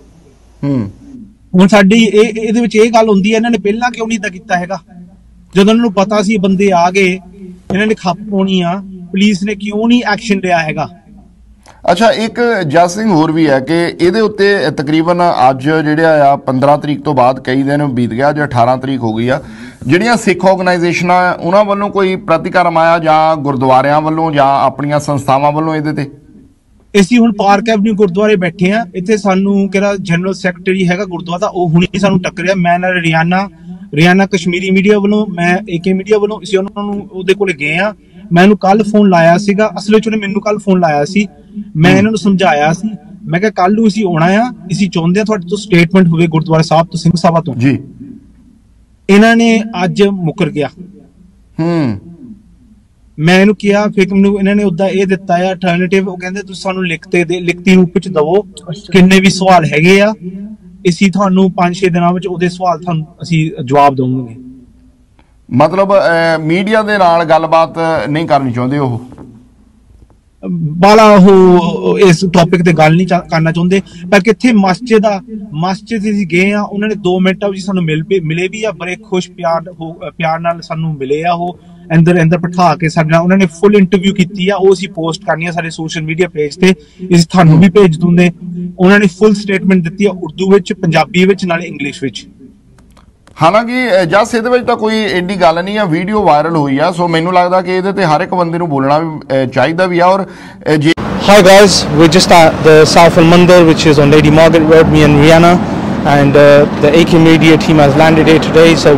ਹੁਣ ਸਾਡੀ ਇਹਦੇ ਵਿੱਚ ਇਹ ਗੱਲ ਹੁੰਦੀ ਹੈ, ਇਹਨਾਂ ਨੇ ਪਹਿਲਾਂ ਕਿਉਂ ਨਹੀਂ ਤਾਂ ਕੀਤਾ ਹੈਗਾ? ਜਦੋਂ ਇਹਨਾਂ ਨੂੰ ਪਤਾ ਸੀ ਬੰਦੇ ਆ ਗਏ, ਇਹਨਾਂ ਨੇ ਖੱਪ ਪਾਉਣੀ ਆ, ਪੁਲਿਸ ਨੇ ਕਿਉਂ ਨਹੀਂ ਐਕਸ਼ਨ ਲਿਆ ਹੈਗਾ? ਅੱਛਾ ਇੱਕ ਜਸ ਸਿੰਘ ਹੋਰ ਵੀ ਹੈ ਕਿ ਇਹਦੇ ਉੱਤੇ ਤਕਰੀਬਨ ਅੱਜ ਜਿਹੜੇ ਆ 15 ਤਰੀਕ ਤੋਂ ਬਾਅਦ ਕਈ ਦਿਨ ਬੀਤ ਗਿਆ, ਅੱਜ 18 ਤਰੀਕ ਹੋ ਗਈ ਆ, ਜਿਹੜੀਆਂ ਸਿੱਖ ਆਰਗੇਨਾਈਜੇਸ਼ਨਾਂ ਉਹਨਾਂ ਵੱਲੋਂ ਕੋਈ ਪ੍ਰਤੀਕਰਮ ਆਇਆ ਜਾਂ ਗੁਰਦੁਆਰਿਆਂ ਵੱਲੋਂ ਜਾਂ ਆਪਣੀਆਂ ਸੰਸਥਾਵਾਂ ਵੱਲੋਂ ਇਹਦੇ ਤੇ? ਅਸੀਂ ਹੁਣ ਪਾਰਕ ਐਵਨਿਊ ਗੁਰਦੁਆਰੇ ਬੈਠੇ ਆ, ਇੱਥੇ ਸਾਨੂੰ ਕਿਹੜਾ ਜਨਰਲ ਸੈਕਟਰੀ ਹੈਗਾ ਗੁਰਦੁਆਰਾ ਦਾ, ਉਹ ਹੁਣੀ ਸਾਨੂੰ ਟੱਕਰਿਆ। ਮੈਂ ਨਾਲ ਰਿਆਨਾ ਕਸ਼ਮੀਰੀ ਮੀਡੀਆ ਵੱਲੋਂ, ਮੈਂ AK ਮੀਡੀਆ ਵੱਲੋਂ, ਅਸੀਂ ਉਹਨਾਂ ਨੂੰ ਉਹਦੇ ਕੋਲੇ ਗਏ ਆ। ਮੈਂ ਇਹਨੂੰ ਕੱਲ ਫੋਨ ਲਾਇਆ ਸੀਗਾ, ਅਸਲ ਵਿੱਚ ਉਹਨੇ ਮੈਨੂੰ ਕੱਲ ਫੋਨ ਲਾਇਆ ਸੀ। ਮੈਂ ਇਹਨਾਂ ਨੂੰ ਸਮਝਾਇਆ ਸੀ, ਮੈਂ ਕਿਹਾ ਕੱਲ ਨੂੰ ਅਸੀਂ ਆਉਣਾ ਆ, ਅਸੀਂ ਚਾਹੁੰਦੇ ਆ ਤੁਹਾਡੇ ਤੋਂ ਸਟੇਟਮੈਂਟ ਹੋਵੇ ਗੁਰਦੁਆਰਾ ਸਾਹਿਬ ਤੋਂ, ਸਿੰਘ ਸਭਾ ਤੋਂ ਜੀ। ਇਹਨਾਂ ਨੇ ਅੱਜ ਮੁੱਕਰ ਗਿਆ। ਮੈਂ ਇਹਨੂੰ ਕਿਹਾ, ਫਿਰ ਮੈਨੂੰ ਇਹਨਾਂ ਨੇ ਉਦਾਂ ਇਹ ਦਿੱਤਾ ਆ ਅਲਟਰਨੇਟਿਵ, ਉਹ ਕਹਿੰਦੇ ਤੁਸੀਂ ਸਾਨੂੰ ਲਿਖਤੀ ਰੂਪ ਵਿੱਚ ਦਵੋ ਕਿੰਨੇ ਵੀ ਸਵਾਲ ਹੈਗੇ ਆ, ਅਸੀਂ ਤੁਹਾਨੂੰ 5-6 ਦਿਨਾਂ ਵਿੱਚ ਉਹਦੇ ਸਵਾਲ ਤੁਹਾਨੂੰ ਅਸੀਂ ਜਵਾਬ ਦਵਾਂਗੇ। ਮਤਲਬ ਮੀਡੀਆ ਦੇ ਨਾਲ ਗੱਲਬਾਤ ਨਹੀਂ ਕਰਨੀ ਚਾਹੁੰਦੇ ਉਹ ਬਾਲਾ, ਉਹ ਇਸ ਟੌਪਿਕ ਤੇ ਗੱਲ ਨਹੀਂ ਕਰਨਾ ਚਾਹੁੰਦੇ। ਪਰ ਕਿੱਥੇ ਮਸਜਿਦ ਅਸੀਂ ਗਏ ਆ, ਉਹਨਾਂ ਨੇ 2 ਮਿੰਟਾਂ ਵਿੱਚ ਸਾਨੂੰ ਮਿਲੇ ਵੀ ਆ, ਬੜੇ ਖੁਸ਼ ਪਿਆਰ ਨਾਲ ਸਾਨੂੰ ਮਿਲੇ ਆ। ਉਹ ਅੰਦਰ ਬਿਠਾ ਕੇ ਸਾਡੇ ਨਾਲ ਉਹਨਾਂ ਨੇ ਫੁੱਲ ਇੰਟਰਵਿਊ ਕੀਤੀ ਆ, ਉਹ ਅਸੀਂ ਪੋਸਟ ਕਰਨੀ ਆ ਸਾਡੇ ਸੋਸ਼ਲ ਮੀਡੀਆ ਪੇਜ ਤੇ, ਇਸ ਤੁਹਾਨੂੰ ਵੀ ਭੇਜ ਦੂੰਗੇ। ਉਹਨਾਂ ਨੇ ਫੁੱਲ ਸਟੇਟਮੈਂਟ ਦਿੱਤੀ ਆ ਉਰਦੂ ਵਿੱਚ, ਪੰਜਾਬੀ ਵਿੱਚ, ਨਾਲੇ ਇੰਗਲਿਸ਼ ਵਿੱਚ। ਹਾਲਾਂਕਿ ਜਸ ਇਹਦੇ ਵਿੱਚ ਤਾਂ ਕੋਈ ਐਡੀ ਗੱਲ ਨਹੀਂ ਆ, ਵੀਡੀਓ ਵਾਇਰਲ ਹੋਈ ਆ, ਸੋ ਮੈਨੂੰ ਲੱਗਦਾ ਕਿ ਇਹਦੇ ਤੇ ਹਰ ਇੱਕ ਬੰਦੇ ਨੂੰ ਬੋਲਣਾ ਵੀ ਚਾਹੀਦਾ ਵੀ ਆ। ਔਰ Hi guys, we're just at the Southall Mandir, which is on Lady Margaret Road, me and Rehana, and the AK media team has landed here today, so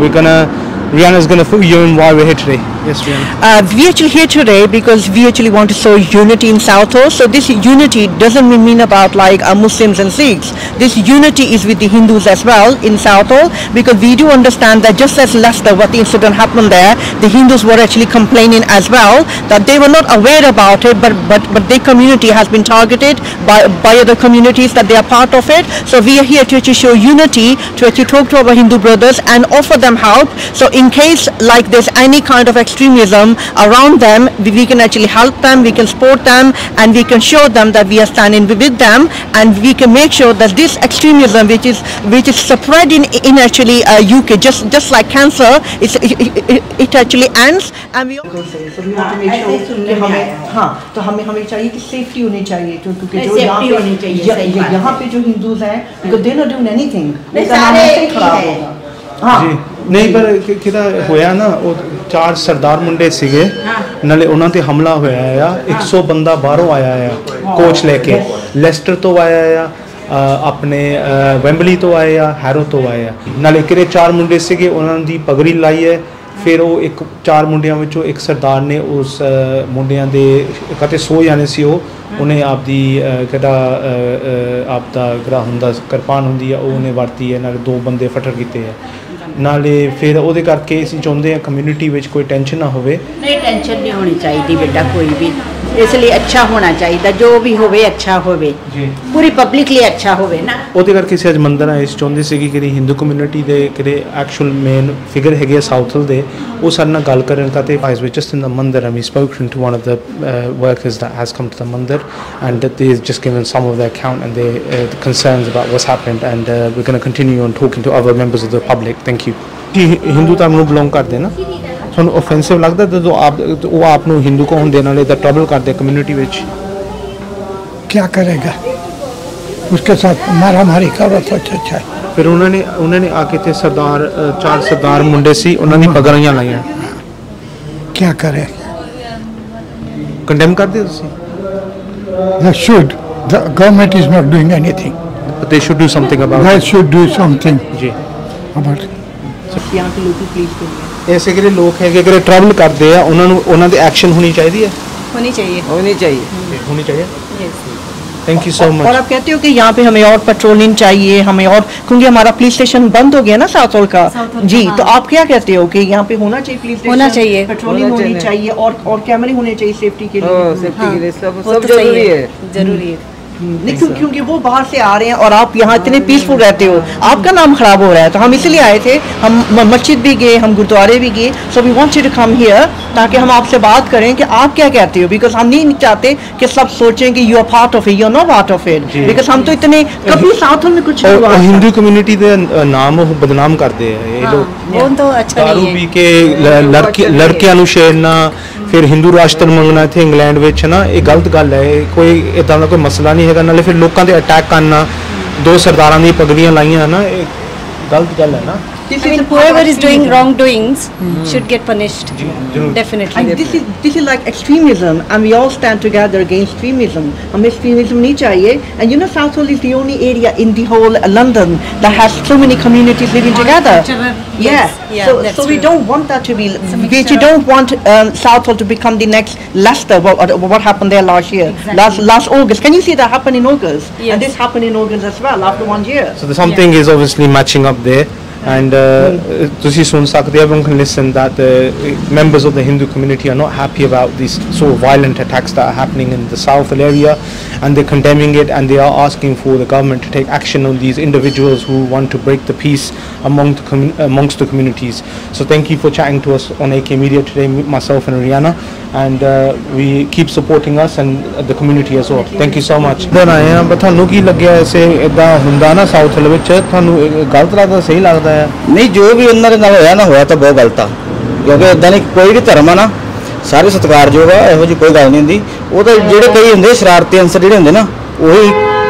Rehana's going to fill you in why we're here today. Yes, Rehana. We're actually here today because we actually want to show unity in Southall. So this unity doesn't mean about like Muslims and Sikhs. This unity is with the Hindus as well in Southall, because we do understand that just as Leicester, what the incident happened there, the Hindus were actually complaining as well that they were not aware about it, but their community has been targeted by other communities that they are part of it. So we are here to actually show unity, to actually talk to our Hindu brothers and offer them help. So in case like there's any kind of extremism around them, we can actually help them, we can support them, and we can show them that we are standing with them, and we can make sure that this extremism which is spreading in actually UK just like cancer, it actually ends. And we also say, so we want to make sure कि हमें चाहिए कि safety होनी चाहिए, क्योंकि जो यहाँ पे जो हिंदूज हैं, because they're not doing anything, उनका नाम ऐसे ही खराब होगा। ਜੀ ਨਹੀਂ, ਪਰ ਕਿਹਦਾ ਹੋਇਆ ਨਾ, ਉਹ 4 ਸਰਦਾਰ ਮੁੰਡੇ ਸੀਗੇ, ਨਾਲੇ ਉਹਨਾਂ ਤੇ ਹਮਲਾ ਹੋਇਆ ਆ। 100 ਬੰਦਾ ਬਾਹਰੋਂ ਆਇਆ ਆ ਕੋਚ ਲੈ ਕੇ, ਲੈਸਟਰ ਤੋਂ ਆਇਆ ਆ, ਆਪਣੇ ਵੈਂਬਲੀ ਤੋਂ ਆਏ ਆ, ਹੈਰੋ ਤੋਂ ਆਏ ਆ, ਨਾਲੇ ਕਿਹੜੇ 4 ਮੁੰਡੇ ਸੀਗੇ, ਉਹਨਾਂ ਦੀ ਪਗੜੀ ਲਾਈ ਹੈ। ਫਿਰ ਉਹ 4 ਮੁੰਡਿਆਂ ਵਿੱਚੋਂ ਇੱਕ ਸਰਦਾਰ ਨੇ ਉਸ ਮੁੰਡਿਆਂ ਦੇ ਕਦੇ 100 ਜਾਣੇ ਸੀ, ਉਹਨੇ ਆਪਦੀ ਆਪਦਾ ਜਿਹੜਾ ਹੁੰਦਾ ਕਿਰਪਾਨ ਹੁੰਦੀ ਆ, ਉਹ ਉਹਨੇ ਵਰਤੀ ਹੈ, ਨਾਲੇ 2 ਬੰਦੇ ਫਟਰ ਕੀਤੇ ਆ। ਨਾਲੇ ਫਿਰ ਉਹਦੇ ਕਰਕੇ ਅਸੀਂ ਚਾਹੁੰਦੇ ਹਾਂ ਕਮਿਊਨਿਟੀ ਵਿੱਚ ਕੋਈ ਟੈਨਸ਼ਨ ਨਾ ਹੋਵੇ। ਨਹੀਂ, ਟੈਨਸ਼ਨ ਨਹੀਂ ਹੋਣੀ ਚਾਹੀਦੀ ਬੇਟਾ ਕੋਈ ਵੀ, ਇਸ ਲਈ ਅੱਛਾ ਹੋਣਾ ਚਾਹੀਦਾ, ਜੋ ਵੀ ਹੋਵੇ ਅੱਛਾ ਹੋਵੇ, ਪੂਰੀ ਪਬਲਿਕ ਲਈ ਅੱਛਾ ਹੋਵੇ ਨਾ। ਉਹਦੇ ਕਰਕੇ ਅਸੀਂ ਅੱਜ ਮੰਦਰ ਆਏ ਸੀ, ਚਾਹੁੰਦੇ ਸੀ ਕਿ ਜਿਹੜੀ ਹਿੰਦੂ ਕਮਿਊਨਿਟੀ ਦੇ ਜਿਹੜੇ ਐਕਚੁਅਲ ਮੇਨ ਫਿਗਰ ਹੈਗੇ ਆ ਸਾਊਥਲ ਦੇ, ਉਹ ਸਾਡੇ ਨਾਲ ਗੱਲ ਕਰਨ ਕਾਤੇ ਆਈ was just in the mandir and we spoken to one of the workers that has come to the mandir and they has just given some of the account and they concerns about what's happened and we going to continue on talking to other members of the public. Thank you. Hindu ਧਰਮ ਨੂੰ belong ਕਰਦੇ ਨਾ, ਤੁਹਾਨੂੰ offensive लगता है तो वो आप हिंदू को होने नाले ट्रबल करते कम्युनिटी में? क्या करेगा, उसके साथ मारामारी करो तो अच्छा है। फिर उन्होंने आके थे सरदार 4 सरदार मुंडे सी, उन्होंने पगड़ियां लाइया, क्या करे, कंडेम कर दिया? They should. The government is not doing anything. But they should do something about it. They should do something. Ji about it. यहाँ पे लोग प्लीज करिए, ऐसे ਜਿਹੜੇ ਲੋਕ ਹੈਗੇ ਜਿਹੜੇ ਟਰੈਵਲ ਕਰਦੇ ਆ, ਉਹਨਾਂ ਦੀ ਐਕਸ਼ਨ ਹੋਣੀ ਚਾਹੀਦੀ ਹੈ। होनी चाहिए। Thank you so much. और आप कहते हो कि यहाँ पे हमें और पेट्रोलिंग चाहिए, हमें और, क्योंकि हमारा पुलिस स्टेशन बंद हो गया ना साउथॉल का जी, तो आप क्या कहते हो कि यहाँ पे होना चाहिए पुलिस स्टेशन? होना चाहिए, पेट्रोलिंग होनी चाहिए, और कैमरे होने चाहिए सेफ्टी के लिए। सेफ्टी के लिए सब जरूरी है। नहीं, क्योंकि वो बाहर से आ रहे हैं और आप यहाँ इतने पीसफुल रहते हो, आपका नाम खराब हो रहा है, तो हम इसलिए आए थे। हम मस्जिद भी गए, हम गुरुद्वारे भी गए, so we want you to come here ताकि हम आपसे बात करें कि आप क्या कहते हो, बिकॉज हम नहीं चाहते कि सब सोचें कि you are part of it, you are not part of it, because हम तो इतने कभी साउथ में कुछ नहीं हुआ। हिंदू कम्युनिटी के नाम वो बदनाम करते हैं ये लोग, वो तो अच्छा दारू पी के लड़कियां नु छेड़ना, फिर हिंदू राष्ट्र मंगना इत्थे इंग्लैंड विच ना, ये गलत गल है। कोई इदां दा कोई मसला नहीं है। नाले फिर लोकां ते अटैक करना, 2 सरदारां दी पगड़ियां लाइयां ना, ये गलत गल है ना। I mean, whoever is doing wrongdoings should get punished. Definitely. And this is like extremism, and we all stand together against extremism. हमें extremism नहीं चाहिए. And you know, Southall is the only area in the whole London that has so many communities living together. Yes. Yeah, so we don't want that to be. We don't want Southall to become the next Leicester. What happened there last year? Exactly. Last August. Can you see that happen in August? Yes. And this happened in August as well after 1 year. So something is obviously matching up there. And ਤੁਸੀਂ ਸੁਣ ਸਕਦੇ ਹੋ, everyone can listen, that members of the Hindu community are not happy about these sort of violent attacks that are happening in the Southall area, and they're condemning it, and they are asking for the government to take action on these individuals who want to break the peace amongst the communities. So thank you for chatting to us on AK Media today, myself and Rehana, and we keep supporting us and the community as well. Thank you so much. ਆਏ ਆ, ਪਰ ਤੁਹਾਨੂੰ ਕੀ ਲੱਗਿਆ ਐਸੇ ਇਦਾਂ ਹੁੰਦਾ ਨਾ ਸਾਊਥਲ ਵਿੱਚ, ਤੁਹਾਨੂੰ ਗਲਤ ਲੱਗਦਾ, ਸਹੀ ਲੱਗਦਾ ਹੈ? ਨਹੀਂ, ਜੋ ਵੀ ਉਹਨਾਂ ਦੇ ਨਾਲ ਹੋਇਆ ਨਾ, ਹੋਇਆ ਤਾਂ ਬਹੁਤ ਗਲਤ ਆ, ਕਿਉਂਕਿ ਇਦਾਂ ਨਹੀਂ, ਕੋਈ ਵੀ ਧਰਮ ਆ ਨਾ, ਸਾਰੇ ਸਤਿਕਾਰਯੋਗ ਆ, ਇਹੋ ਜਿਹੀ ਕੋਈ ਗੱਲ ਨਹੀਂ ਹੁੰਦੀ। ਉਹ ਤਾਂ ਜਿਹੜੇ ਕਈ ਹੁੰਦੇ ਸ਼ਰਾਰਤੀ ਅੰਸਰ ਜਿਹੜੇ ਹੁੰਦੇ ਨਾ, ਉਹੀ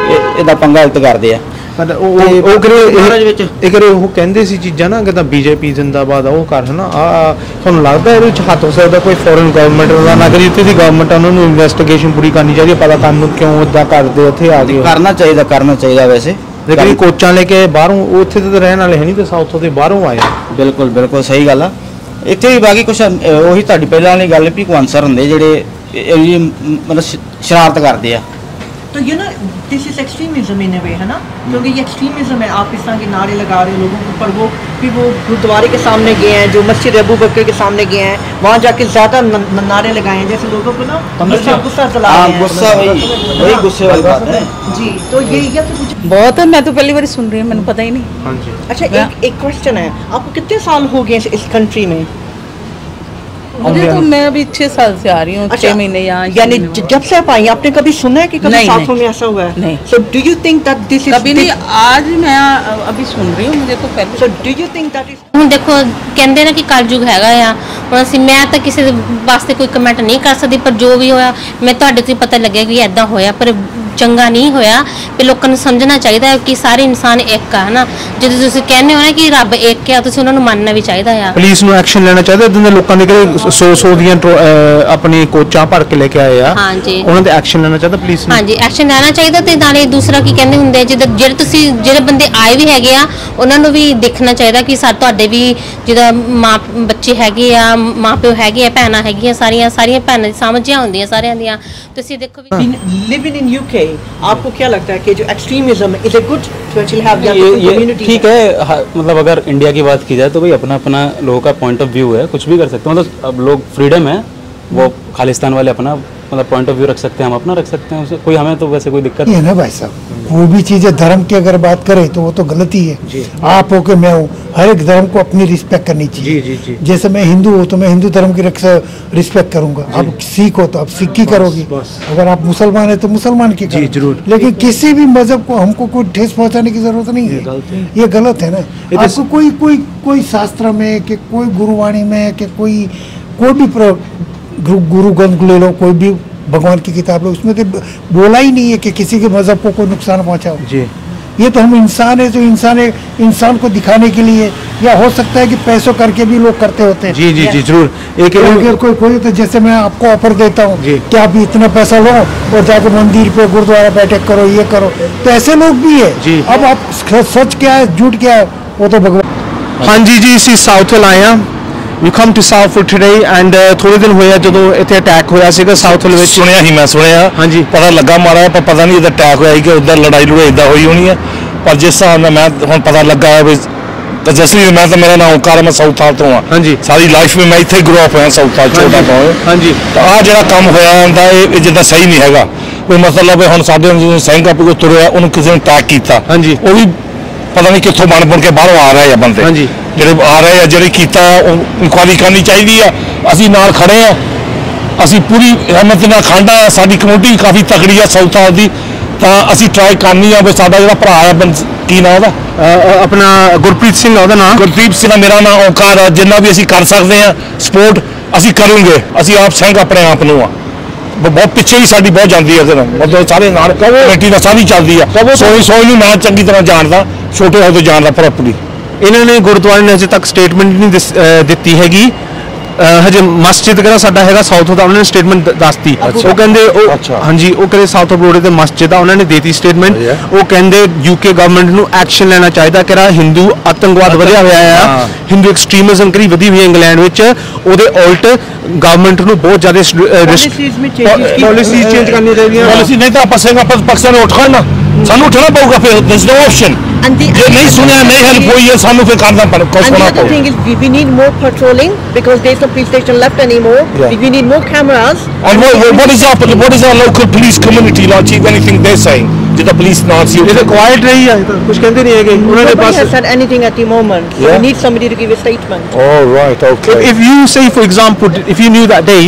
ਇਹਦਾ ਪੰਗਾ ਗਲਤ ਕਰਦੇ ਆ। ਉਹ ਕਰੇ ਉਹ ਕਹਿੰਦੇ ਸੀ ਚੀਜ਼ਾਂ ਨਾ, ਕਹਿੰਦਾ ਬੀਜੇਪੀ ਜ਼ਿੰਦਾਬਾਦ, ਉਹ ਕਰ ਹਨਾ, ਤੁਹਾਨੂੰ ਲੱਗਦਾ ਇਹਦੇ ਵਿੱਚ ਹੱਥ ਹੋ ਸਕਦਾ ਕੋਈ ਫੋਰਨ ਗਵਰਨਮੈਂਟ ਦਾ? ਨਾ ਕਰੀ ਉੱਥੇ ਦੀ ਗਵਰਨਮੈਂਟ ਉਹਨਾਂ ਨੂੰ ਇਨਵੈਸਟੀਗੇਸ਼ਨ ਪੂਰੀ ਕਰਨੀ ਚਾਹੀਦੀ ਹੈ, ਪਤਾ ਕਰਨ ਨੂੰ ਕਿਉਂ ਇਦਾਂ ਕਰਦੇ ਉੱਥੇ ਆ ਗਏ। ਕਰਨਾ ਚਾਹੀਦਾ ਵੈਸੇ। ਲੇਕਿਨ ਕੋਚਾਂ ਲੈ ਕੇ ਬਾਹਰੋਂ, ਉੱਥੇ ਤਾਂ ਰਹਿਣ ਵਾਲੇ ਹੈ ਨਹੀਂ, ਤੇ ਸਾਊਥੋਂ ਦੇ ਬਾਹਰੋਂ ਆਏ। ਬਿਲਕੁਲ ਸਹੀ ਗੱਲ ਆ। ਇੱਥੇ ਵੀ ਬਾਕੀ ਕੁਛ ਉਹੀ ਤੁਹਾਡੀ ਪਹਿਲਾਂ ਵਾਲੀ ਗੱਲ ਵੀ ਕੋਈ ਅਨਸਰ ਹੁੰਦੇ ਜਿਹੜੇ ਮਤਲਬ ਸ਼ਰਾਰਤ ਕਰਦੇ ਆ। तो you know, this is extremism in a way, है ना? क्योंकि ये extremism है, आप इस तरह के नारे लगा रहे हैं लोगों के ऊपर। वो भी वो गुरुद्वारे के सामने गए हैं, जो मस्जिद अबू बकर के सामने गए हैं, वहाँ जाके ज़्यादा नारे लगाए हैं, जैसे लोगों को ना गुस्सा चला रहे हैं। गुस्सा वही गुस्से वाली बात है जी। तो ये बहुत है, मैं तो पहली बार सुन रही हूँ, मैंने पता ही नहीं। हाँ जी। अच्छा, एक क्वेश्चन है, आपको कितने साल हो गए इस कंट्री में? मुझे तो मैं अभी 6 साल से आ रही हूँ। 6 महीने यहाँ। यानी जब से आप आई, आपने कभी सुना है कि कभी साउथ में ऐसा हुआ है? नहीं। So do you think that this is कभी नहीं, आज मैं अभी सुन रही हूँ, मुझे तो पहले। So do you think that is? ਹੁਣ ਦੇਖੋ ਕਹਿੰਦੇ ਨੇ ਕਿ ਕਲਯੁਗ ਹੈਗਾ ਆ, ਹੁਣ ਅਸੀਂ, ਮੈਂ ਤਾਂ ਕਿਸੇ ਦੇ ਵਾਸਤੇ ਕੋਈ ਕਮੈਂਟ ਨਹੀਂ ਕਰ ਸਕਦੀ, ਪਰ ਜੋ ਵੀ ਹੋਇਆ ਮੈਂ ਤੁਹਾਡੇ ਤੋਂ ਪਤਾ ਲੱਗਿਆ ਕਿ ਐਦਾਂ ਹੋਇਆ, ਪਰ ਚੰਗਾ ਨਹੀਂ ਹੋਇਆ। ਤੇ ਲੋਕਾਂ ਨੂੰ ਸਮਝਣਾ ਚਾਹੀਦਾ ਹੈ ਕਿ ਸਾਰੇ ਇਨਸਾਨ ਇੱਕ ਆ, ਹਨਾ। ਜਦੋਂ ਤੁਸੀਂ ਕਹਿੰਦੇ ਹੋ ਨਾ ਕਿ ਰੱਬ ਇੱਕ ਆ, ਤੁਸੀਂ ਉਹਨਾਂ ਨੂੰ ਮੰਨਣਾ ਵੀ ਚਾਹੀਦਾ ਆ। ਪੁਲਿਸ ਨੂੰ ਐਕਸ਼ਨ ਲੈਣਾ ਚਾਹੀਦਾ। ਇਦਾਂ ਦੇ ਲੋਕਾਂ ਦੇ ਕਿਹੜੇ 100 ਦੀਆਂ ਆਪਣੀ ਕੋਚਾਂ ਭਰ ਕੇ ਲੈ ਕੇ ਆਏ ਆ, ਹਾਂਜੀ, ਉਹਨਾਂ ਤੇ ਐਕਸ਼ਨ ਲੈਣਾ ਚਾਹੀਦਾ ਪੁਲਿਸ ਨੂੰ। ਹਾਂਜੀ, ਐਕਸ਼ਨ ਲੈਣਾ ਚਾਹੀਦਾ। ਤੇ ਨਾਲੇ ਦੂਸਰਾ ਕੀ ਕਹਿੰਦੇ ਹੁੰਦੇ, ਜਿਹੜੇ ਬੰਦੇ ਆਏ ਵੀ ਹੈਗੇ ਆ, ਉਹਨਾਂ ਨੂੰ ਵੀ ਦੇਖਣਾ ਚਾਹੀਦਾ ਕਿ ਤੁਹਾਡੇ ਵੀ ਜਿਹਦਾ ਬੱਚੇ ਹੈਗੇ ਆ, ਮਾਂ ਪਿਓ ਹੈਗੇ ਆ, ਭੈਣਾਂ ਹੈਗੀਆਂ, ਸਾਰੀਆਂ ਭੈਣਾਂ ਸਮਝੀਆਂ ਹੁੰਦੀਆਂ ਸਾਰਿਆਂ ਦੀਆਂ। ਤੁਸੀਂ ਦੇਖੋ लिविंग इन यूके, आपको क्या लगता है कि जो extremism is a good to actually have community? ठीक है, मतलब अगर इंडिया की बात की जाए तो भाई अपना लोगों का पॉइंट ऑफ व्यू है, कुछ भी कर सकते हैं, मतलब अब लोग फ्रीडम है, वो खालिस्तान वाले अपना मतलब पॉइंट ऑफ व्यू रख सकते हैं, हम अपना रख सकते हैं, उसे कोई, हमें तो वैसे कोई दिक्कत नहीं है ना भाई साहब। कोई भी चीज़ें धर्म की अगर बात करें तो वो तो गलत ही है। आप हो के मैं हूँ, हर एक धर्म को अपनी रिस्पेक्ट करनी चाहिए। जैसे मैं हिंदू हूँ तो मैं हिंदू धर्म की रिस्पेक्ट करूँगा, आप सिख हो तो आप सिख की करोगी, अगर आप मुसलमान है तो मुसलमान की करोगी। जरूर। लेकिन किसी भी मजहब को हमको कोई ठेस पहुँचाने की जरूरत नहीं है, ये गलत है ना। आपको कोई शास्त्र में कि कोई गुरुवाणी में कि कोई भी गुरु ग्रंथ ले लो, कोई भी भगवान की किताब लो, उसमें तो बोला ही नहीं है कि किसी के मजहब को कोई नुकसान पहुंचाओ। जी। ये तो हम इंसान है, जो इंसान को दिखाने के लिए, या हो सकता है कि पैसों करके भी लोग करते होते हैं। जी जी जी जरूर। कोई तो जैसे मैं आपको ऑफर देता हूँ कि आप इतना पैसा लो और जाकर मंदिर पे गुरुद्वारा बैठक करो, ये करो, तो ऐसे लोग भी है। अब आप सच क्या है झूठ क्या है वो तो भगवान। हाँ जी जी, ਅਸੀਂ ਸਾਊਥਲ ਆਏ ਆ। We come to Southall today, and ਥੋੜੇ ਦਿਨ ਹੋਇਆ ਜਦੋਂ ਇੱਥੇ ਅਟੈਕ ਹੋਇਆ ਸੀਗਾ ਸਾਊਥਲ ਵਿੱਚ। ਮੈਂ ਸੁਣਿਆ ਹਾਂਜੀ, ਪਤਾ ਲੱਗਾ ਮਾੜਾ, ਪਰ ਪਤਾ ਨਹੀਂ ਇਹਦਾ ਅਟੈਕ ਹੋਇਆ ਕਿ ਉਧਰ ਲੜਾਈ ਇਦਾਂ ਹੋਈ ਹੋਣੀ ਹੈ। ਪਰ ਜਿਸ ਹਿਸਾਬ ਨਾਲ ਮੈਂ ਹੁਣ ਪਤਾ ਲੱਗਾ ਹੈ ਵੀ ਤਾਂ ਜਸਲੀ, ਮੈਂ ਤਾਂ, ਮੇਰਾ ਨਾਮ ਓਕਾਰ ਹੈ, ਮੈਂ ਸਾਊਥਾਲ ਤੋਂ ਆ। ਹਾਂਜੀ। ਸਾਰੀ ਲਾਈਫ ਵਿੱਚ ਮੈਂ ਇੱਥੇ ਗਰੋ ਅਪ ਹੋਇਆ ਸਾਊਥਾਲ, ਛੋਟਾ ਤੋਂ। ਹਾਂਜੀ। ਤਾਂ ਆਹ ਜਿਹੜਾ ਕੰਮ ਹੋਇਆ ਹੁੰਦਾ, ਇਹ ਜਿੱਦਾਂ ਸਹੀ ਨਹੀਂ ਹੈਗਾ। ਕੋਈ ਮਤਲਬ ਹੁਣ ਸਾਡੇ ਜਿਵੇਂ ਸਿੰਘ ਆਪੂ ਤੁਰਿਆ, ਉਹਨੂੰ ਕਿਸੇ ਨੇ ਅਟੈਕ ਕੀਤਾ। ਹਾਂਜੀ। ਉਹ ਵੀ ਪਤਾ ਨਹੀਂ ਕਿੱਥੋਂ ਬਣ ਕੇ ਬਾਹਰੋਂ ਆ ਰਹੇ ਆ ਬੰਦੇ। ਹਾਂਜੀ। ਜਿਹੜੇ ਆ ਰਹੇ ਆ, ਜਿਹੜੇ ਕੀਤਾ ਉਹ ਇਨਕੁਆਇਰੀ ਕਰਨੀ ਚਾਹੀਦੀ ਆ। ਅਸੀਂ ਨਾਲ ਖੜੇ ਆ, ਅਸੀਂ ਪੂਰੀ ਹਿੰਮਤ ਨਾਲ ਖੜ੍ਹਨਾ ਆ। ਸਾਡੀ ਕਮਿਊਨਿਟੀ ਕਾਫੀ ਤਕੜੀ ਆ ਸਾਊਥਾਲ ਦੀ, ਤਾਂ ਅਸੀਂ ਟਰਾਈ ਕਰਨੀ ਆ ਵੀ ਸਾਡਾ ਜਿਹੜਾ ਭਰਾ ਆ, ਕੀ ਨਾਮ ਉਹਦਾ, ਆਪਣਾ ਗੁਰਪ੍ਰੀਤ ਸਿੰਘ, ਉਹਦਾ ਨਾਮ ਗੁਰਦੀਪ ਸਿੰਘ, ਮੇਰਾ ਨਾਮ ਓਕਾਰ ਆ। ਜਿੰਨਾ ਵੀ ਅਸੀਂ ਕਰ ਸਕਦੇ ਆ ਸਪੋਰਟ ਅਸੀਂ ਕਰਾਂਗੇ ਅਸੀਂ ਆਪ ਸਿੰਘ ਆਪਣੇ ਆਪ ਨੂੰ ਆ ਬਹੁਤ ਪਿੱਛੇ ਹੀ ਸਾਡੀ ਬਹੁਤ ਜਾਂਦੀ ਹੈ ਇਹਦੇ ਨਾਲ ਮਤਲਬ ਸਾਰੇ ਨਾਲ ਕਮੇਟੀ ਨਾਲ ਸਾਰੀ ਚੱਲਦੀ ਆ ਸੋਈ ਨੂੰ ਮੈਂ ਚੰਗੀ ਤਰ੍ਹਾਂ ਜਾਣਦਾ ਛੋਟੇ ਹੋ ਤੋਂ ਜਾਣਦਾ ਪ੍ਰੋਪਰਲੀ ਇਹਨਾਂ ਨੇ ਗੁਰਦੁਆਰੇ ਨੇ ਅਜੇ ਤੱਕ ਸਟੇਟਮੈਂਟ ਨਹੀਂ ਦਿੱਤੀ ਹੈਗੀ ਹਜੇ ਮਸਜਿਦ ਜਿਹੜਾ ਸਾਡਾ ਹੈਗਾ ਸਾਊਥ ਦਾ ਉਹਨਾਂ ਨੇ ਸਟੇਟਮੈਂਟ ਦੱਸਤੀ ਉਹ ਕਹਿੰਦੇ ਹਾਂਜੀ ਉਹ ਕਹਿੰਦੇ ਸਾਊਥ ਰੋਡ ਤੇ ਮਸਜਿਦ ਆ ਉਹਨਾਂ ਨੇ ਦੇਤੀ ਸਟੇਟਮੈਂਟ ਉਹ ਕਹਿੰਦੇ ਯੂਕੇ ਗਵਰਨਮੈਂਟ ਨੂੰ ਐਕਸ਼ਨ ਲੈਣਾ ਚਾਹੀਦਾ ਕਿ ਹਿੰਦੂ ਆਤੰਕਵਾਦ ਵਧਿਆ ਹੋਇਆ ਆ ਹਿੰਦੂ ਐਕਸਟ੍ਰੀਮਿਜ਼ਮ ਕਰੀ ਵਧੀ ਹੋਈ ਇੰਗਲੈਂਡ ਵਿੱਚ ਉਹਦੇ ਉਲਟ ਗਵਰਨਮੈਂਟ ਨੂੰ ਬਹੁਤ ਜ਼ਿਆਦਾ ਪਾਲਿਸੀ ਚੇਂਜ ਕਰਨੀ ਚਾਹੀਦੀਆਂ ਪਾਲਿਸੀ ਨਹੀਂ ਤਾਂ ਆਪਾਂ ਸਿੰਘ ਆਪਾਂ ਪਾਕਿਸਤਾਨ ਉੱਠ ਖੜਨਾ ਸਾਨੂੰ ਉੱਠਣਾ ਪਊਗਾ ਫਿਰ ਦੇयर इज नो ऑप्शन ਜੇ ਨਹੀਂ ਸੁਣਿਆ ਨਹੀਂ ਹੈਲਪ ਹੋਈ ਹੈ ਸਾਨੂੰ ਫਿਰ ਕਰਨਾ ਪਊਗਾ and the other thing is we need more patrolling because there's no police station left anymore we need more cameras and what is our local police community like chief anything they're saying did the police not see it quiet rahi hai kuch kehte nahi hai unhone pass said anything at the moment so we need somebody to give a statement oh right okay if you say for example if you knew that day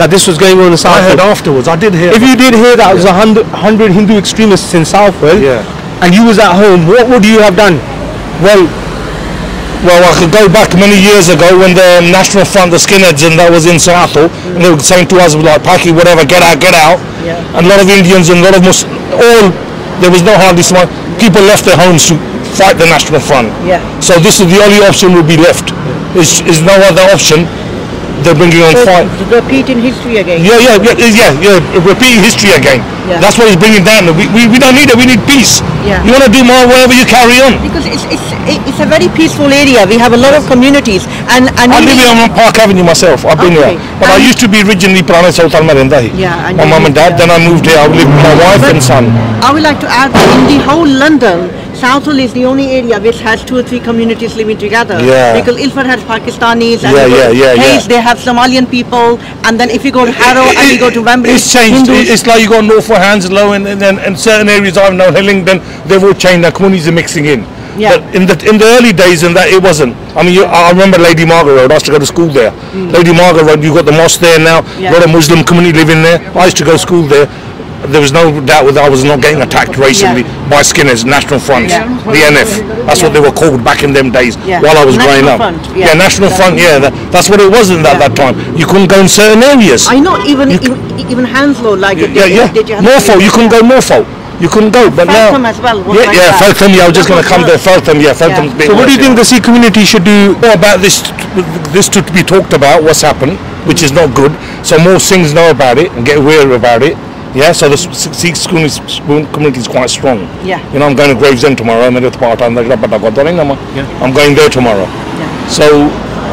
that this was going on in Southall I heard afterwards I did hear if you did hear that there was 100 Hindu extremists in Southall and you was at home what would you have done well I could go back many years ago when the National Front, the skinheads, and that was in Southall, and they were saying to us like, "Paki, whatever, get out." And a lot of Indians and a lot of Muslims, there was no hardly smart people left their homes to fight the National Front. So this is the only option would be left. Is no other option. They're bringing on fight. Repeating history again. Repeating history again. That's what he's bringing down. We don't need it. We need peace. You want to do more, whatever you carry on. Because it's a very peaceful area. We have a lot of communities. And I live on Park Avenue myself. I've been here. But I used to be originally Prana Southall Marinda. My mum and dad. Then I moved here. I lived with my wife and son. I would like to add that in the whole London, Southall is the only area which has 2 or 3 communities living together. Because Ilford has Pakistanis, and Hayes they have Somalian people, and then if you go to Harrow and you go to Wembley, it's changed. Hindus. It's like you got Norfolk, Hounslow, and certain areas I've known, Hillingdon, they've all changed. Their communities are mixing in. But in the early days, and that it wasn't. I mean, I remember Lady Margaret Road. I used to go to school there. Lady Margaret Road. You got the mosque there now. A lot of Muslim community living there. I used to go to school there. There was no doubt that I was not getting attacked recently by skinheads, National Front, the NF. That's what they were called back in them days while I was growing up. National Front, that's what it was in that time. You couldn't go in certain areas. I know, even Hounslow, like Norfolk, you couldn't go Norfolk. You couldn't go, but Feltham now... as well. Feltham, I was just going to come there. Feltham, Feltham's big. So what do you think the Sikh community should do? More about this to be talked about, what's happened, which is not good. So more Singhs know about it and get aware about it. So the Sikh community is quite strong. You know, I'm going to Gravesend tomorrow. I'm going there tomorrow. So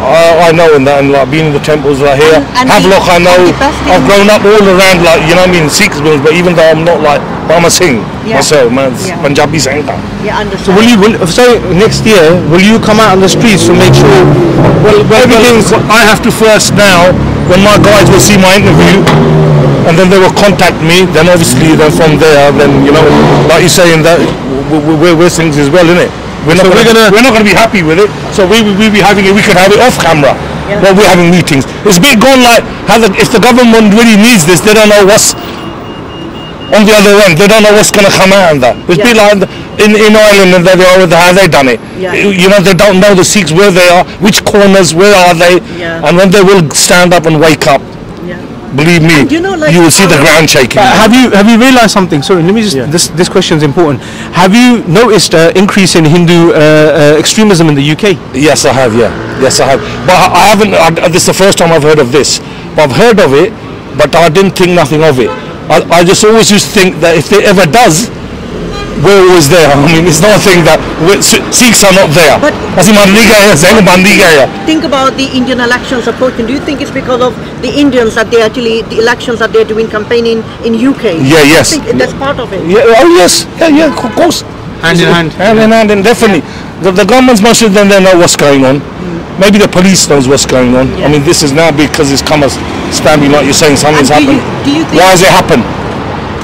I know in that, and like being in the temples right here, Havelock I know, I've grown up all around, like, you know what I mean, Sikhs, but even though I'm not like, but I'm a Singh myself, man, Punjabi Singh. So so next year, will you come out on the streets to make sure, I have to first now, when my guys will see my interview, and then they will contact me, then obviously then from there, then, you know, like you're saying that, we're Singhs as well, innit? We're not going to be happy with it, so we'll be having it. We could have it off camera while we're having meetings. It's a bit gone like if the government really needs this, they don't know what's on the other end. They don't know what's going to come out of that. It's a bit like in Ireland and how they done it. You know, they don't know the Sikhs where they are, which corners, where are they, and when they will stand up and wake up. Believe me, you will see the ground shaking. Have you realized something? Sorry, let me just. This question is important. Have you noticed an increase in Hindu extremism in the UK? Yes, I have. Yes, I have. But I haven't. This is the first time I've heard of this. But I've heard of it, but I didn't think nothing of it. I just always used to think that if it ever does, we're always there. I mean, it's not a thing that Sikhs are not there. But think about the Indian elections approaching. Do you think it's because of the Indians that they actually, the elections are there to win campaigning in UK? Yes. I think that's part of it. Yes. Of course. Hand in hand, and definitely. The governments must have then know what's going on. Maybe the police knows what's going on. I mean, this is now because it's come as stamping, like you're saying, something's happened. Why has it happened?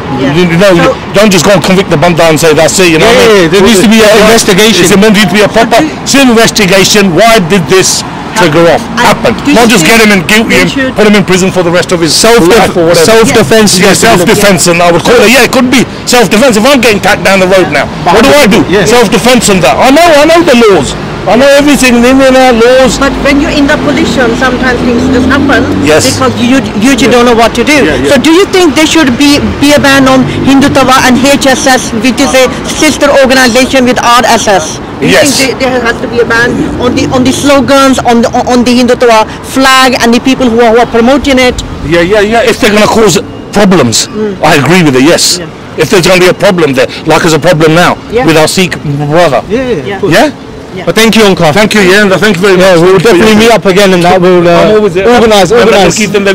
You know, don't just go and convict the banda and say that's it. You know, there needs to be an investigation. There needs to be a proper investigation. Why did this trigger off? Happen? Not just get him and guilty him, put him in prison for the rest of his life or whatever. Self-defense. Self-defense, and I would call it. It could be self-defense. If I'm getting tacked down the road now, what do I do? Self-defense and that. I know the laws. I know everything. There are laws. But when you're in the position, sometimes things just happen. Yes. Because you usually don't know what to do. Yeah. So do you think there should be a ban on Hindutva and HSS, which is a sister organization with RSS? Do you think there has to be a ban on the slogans, on the Hindutva flag, and the people who are promoting it? Yeah. If they're going to cause problems, I agree with it. Yes. Yeah. If there's going to be a problem there, like there's a problem now with our Sikh brother. Yeah. But thank you, Uncle. Thank you, thank you very much. We'll definitely meet up again, and that will organise. Keep them